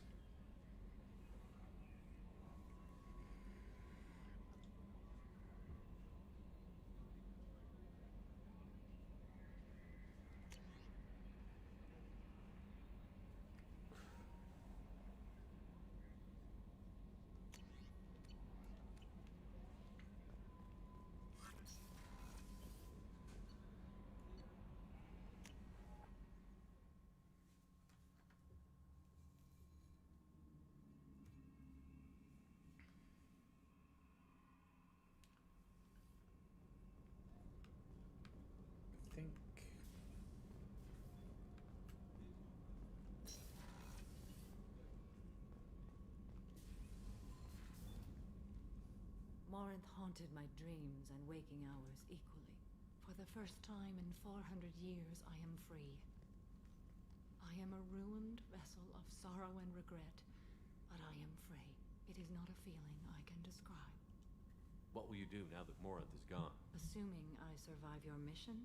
think... Morinth haunted my dreams and waking hours equally. For the first time in 400 years, I am free. I am a ruined vessel of sorrow and regret, but I am free. It is not a feeling I can describe. What will you do now that Morinth is gone? Assuming I survive your mission,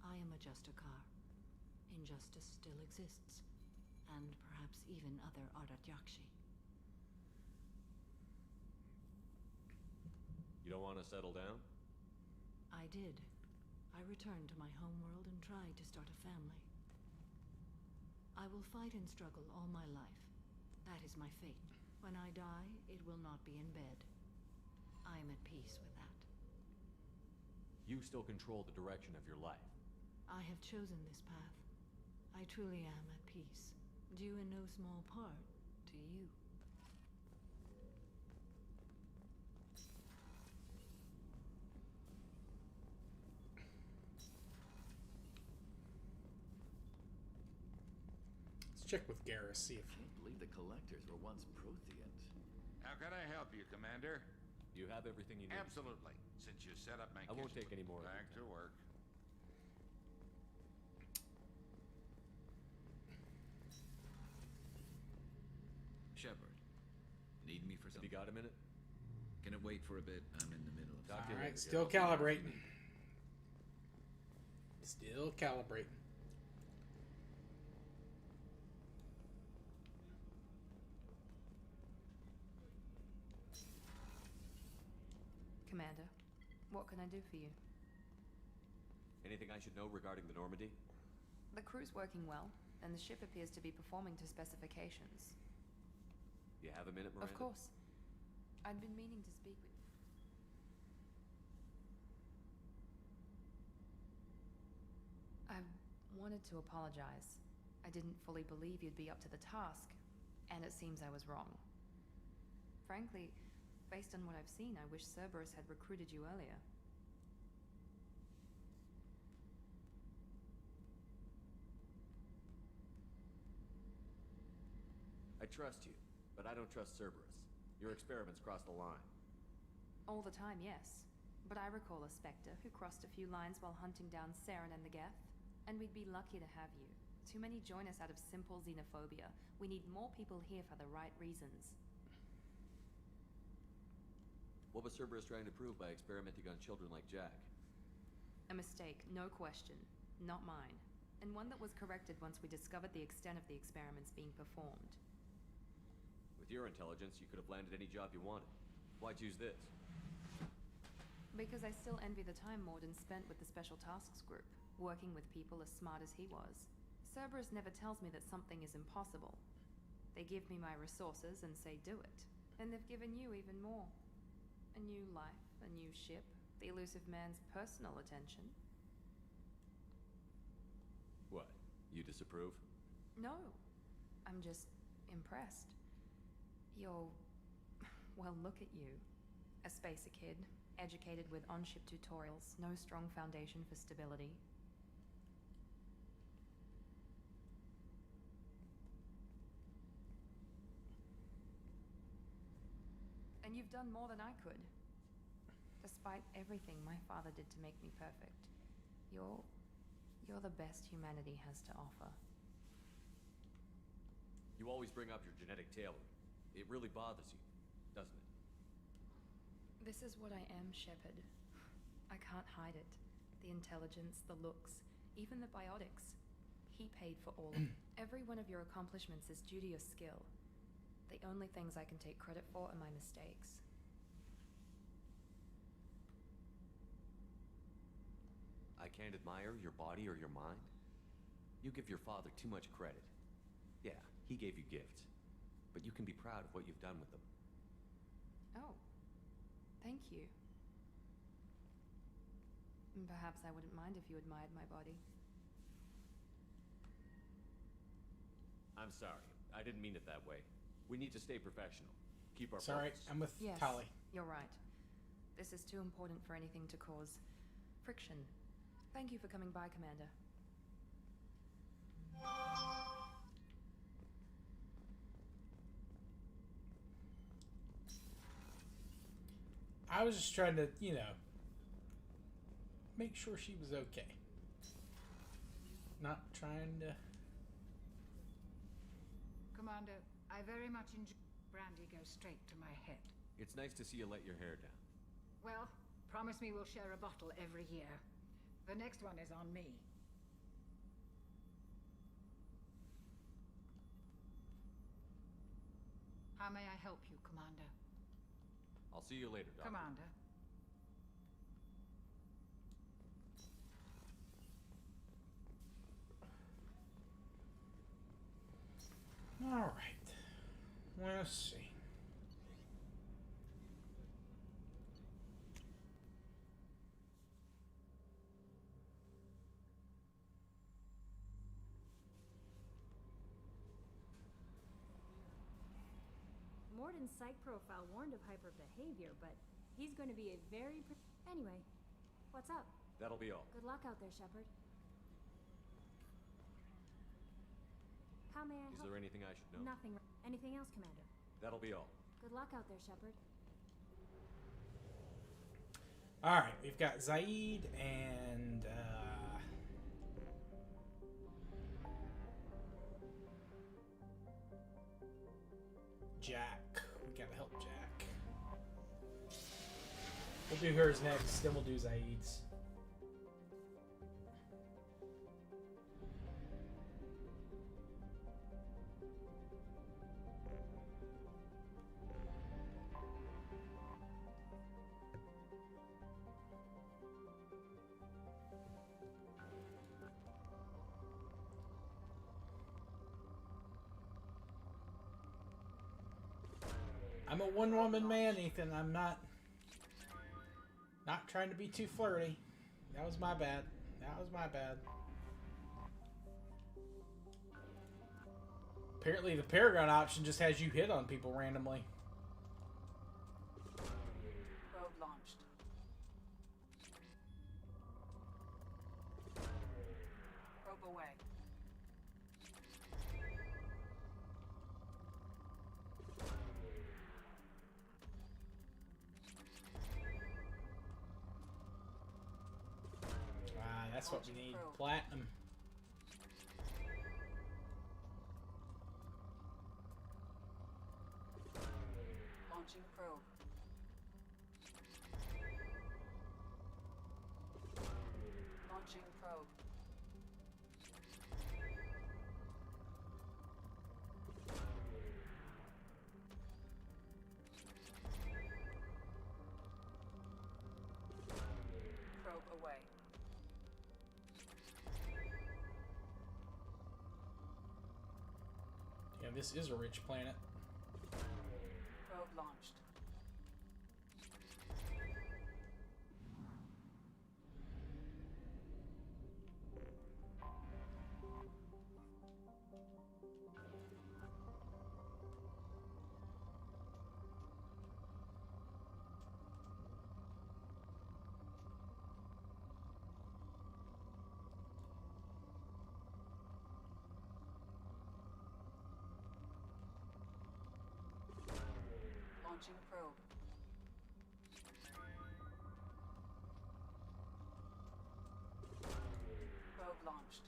I am a Justicar. Injustice still exists, and perhaps even other Ardatjakshi. You don't want to settle down? I did. I returned to my homeworld and tried to start a family. I will fight and struggle all my life. That is my fate. When I die, it will not be in bed. I am at peace with that. You still control the direction of your life. I have chosen this path. I truly am at peace, due in no small part to you. Let's check with Garrus, see if... I can't believe the collectors were once Protheans. How can I help you, Commander? You have everything you need. Absolutely. Since you set up my I won't take any more. Back to work. Shepard, need me for something? Have you got a minute? Can it wait for a bit? I'm in the middle of something. Alright, still calibrating. Still calibrating. Commander, what can I do for you? Anything I should know regarding the Normandy? The crew's working well, and the ship appears to be performing to specifications. You have a minute, Miranda? Of course. I'd been meaning to speak with... I wanted to apologize. I didn't fully believe you'd be up to the task, and it seems I was wrong. Frankly, based on what I've seen, I wish Cerberus had recruited you earlier. I trust you, but I don't trust Cerberus. Your experiments crossed the line. All the time, yes. But I recall a Spectre who crossed a few lines while hunting down Saren and the Geth, and we'd be lucky to have you. Too many join us out of simple xenophobia. We need more people here for the right reasons. What was Cerberus trying to prove by experimenting on children like Jack? A mistake, no question. Not mine. And one that was corrected once we discovered the extent of the experiments being performed. With your intelligence, you could have landed any job you wanted. Why choose this? Because I still envy the time Mordin spent with the Special Tasks Group, working with people as smart as he was. Cerberus never tells me that something is impossible. They give me my resources and say do it. And they've given you even more. A new life, a new ship, the elusive man's personal attention. What? You disapprove? No. I'm just impressed. You're... well, look at you. A spacer kid, educated with on-ship tutorials, no strong foundation for stability. And you've done more than I could. Despite everything my father did to make me perfect, you're the best humanity has to offer. You always bring up your genetic tailoring. It really bothers you, doesn't it? This is what I am, Shepard. I can't hide it. The intelligence, the looks, even the biotics. He paid for all of it. Every one of your accomplishments is due to your skill. The only things I can take credit for are my mistakes. I can't admire your body or your mind. You give your father too much credit. Yeah, he gave you gifts, but you can be proud of what you've done with them. Oh, thank you. Perhaps I wouldn't mind if you admired my body. I'm sorry. I didn't mean it that way. We need to stay professional. Keep our Sorry, focus. I'm with Yes, Tali. you're right. This is too important for anything to cause friction. Thank you for coming by, Commander. I was just trying to, make sure she was okay. Not trying to... Commander, I very much enjoy... Brandy goes straight to my head. It's nice to see you let your hair down. Well, promise me we'll share a bottle every year. The next one is on me. How may I help you, Commander? I'll see you later, Doctor. Commander. All right. Let's see. Mordin's psych profile warned of hyper behavior, but he's going to be a very... Anyway, what's up? That'll be all. Good luck out there, Shepard. How may I help? Is there anything I should know? Nothing. Anything else, Commander? That'll be all. Good luck out there, Shepard. All right, we've got Zaid and Jack. We gotta help Jack. We'll do hers next, then we'll do Zaid's. I'm a one-woman man, Ethan. I'm not trying to be too flirty. That was my bad. That was my bad. Apparently the Paragon option just has you hit on people randomly. Probe launched. Probe away. That's what we need. Platinum. Launching probe. Launching probe. Probe away. Yeah, this is a rich planet. Probe launched. Launching probe. Probe launched.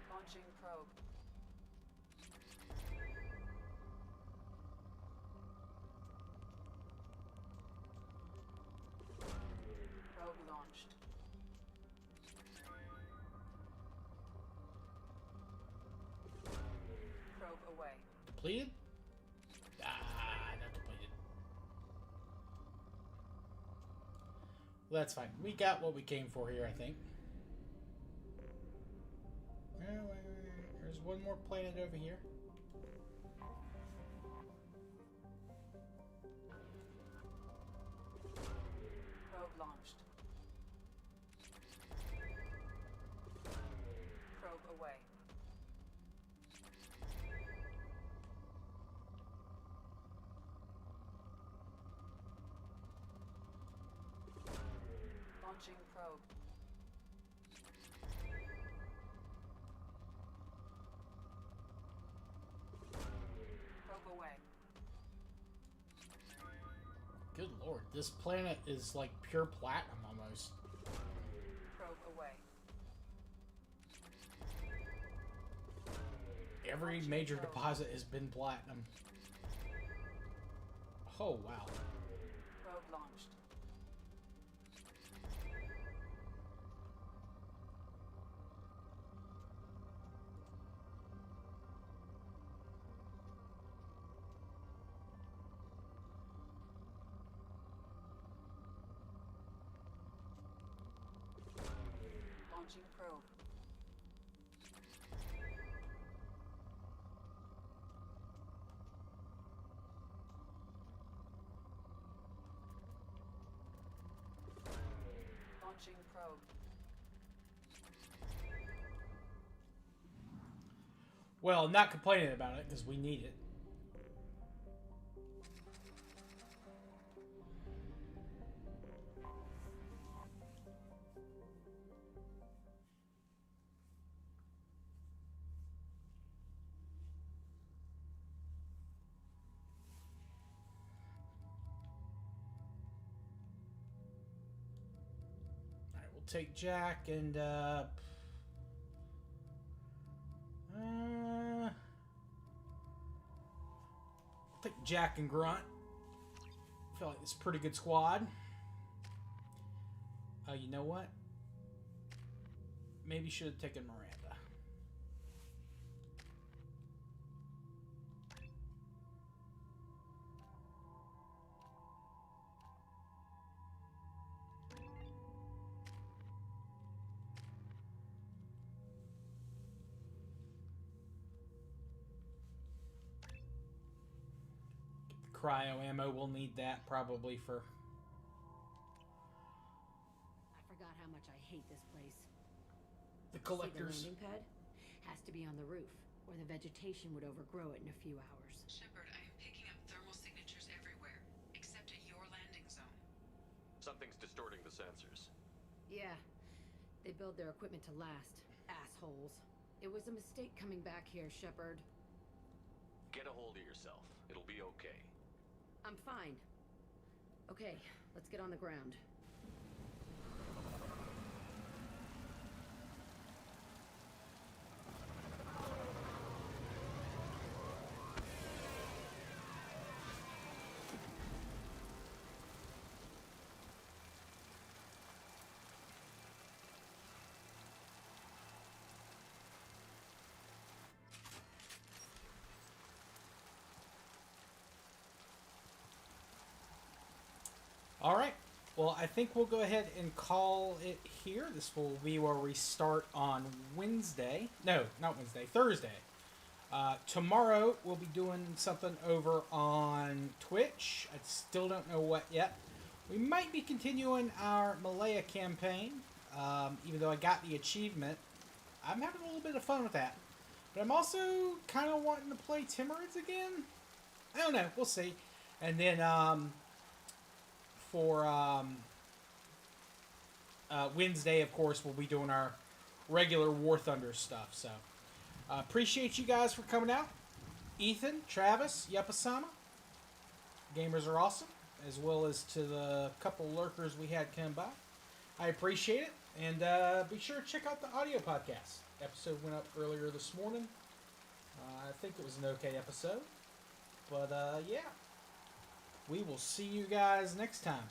Launching probe. Probe launched. Probe away. Depleted? Ah, not depleted. Well, that's fine. We got what we came for here, I think. There's one more planet over here. Probe launched. Probe away. Launching probe. Probe away. Good Good lord, this planet is like pure platinum almost. Probe away. Every major deposit has been platinum. Oh, wow. Probe launched. Launching probe. Launching probe. Well, not complaining about it because we need it. Alright, we'll take Jack and I'll take Jack and Grunt. I feel like it's a pretty good squad. You know what? Maybe should have taken Miranda. Cryo ammo, we'll need that probably for... I forgot how much I hate this place. The collectors. See the landing pad? Has to be on the roof, or the vegetation would overgrow it in a few hours. Shepard, I am picking up thermal signatures everywhere, except at your landing zone. Something's distorting the sensors. Yeah, they build their equipment to last. Assholes. It was a mistake coming back here, Shepard. Get a hold of yourself. It'll be okay. I'm fine. Okay, let's get on the ground. All right. Well, I think we'll go ahead and call it here. This will be where we start on Wednesday. No, not Wednesday. Thursday. Tomorrow, we'll be doing something over on Twitch. I still don't know what yet. We might be continuing our Malaya campaign, even though I got the achievement. I'm having a little bit of fun with that. But I'm also kind of wanting to play Timurids again. I don't know. We'll see. And then... for Wednesday, of course, we'll be doing our regular War Thunder stuff. So, appreciate you guys for coming out. Ethan, Travis, Yepasama. Gamers are awesome. As well as to the couple lurkers we had come by. I appreciate it. And be sure to check out the audio podcast. Episode went up earlier this morning. I think it was an okay episode. But, yeah. We will see you guys next time.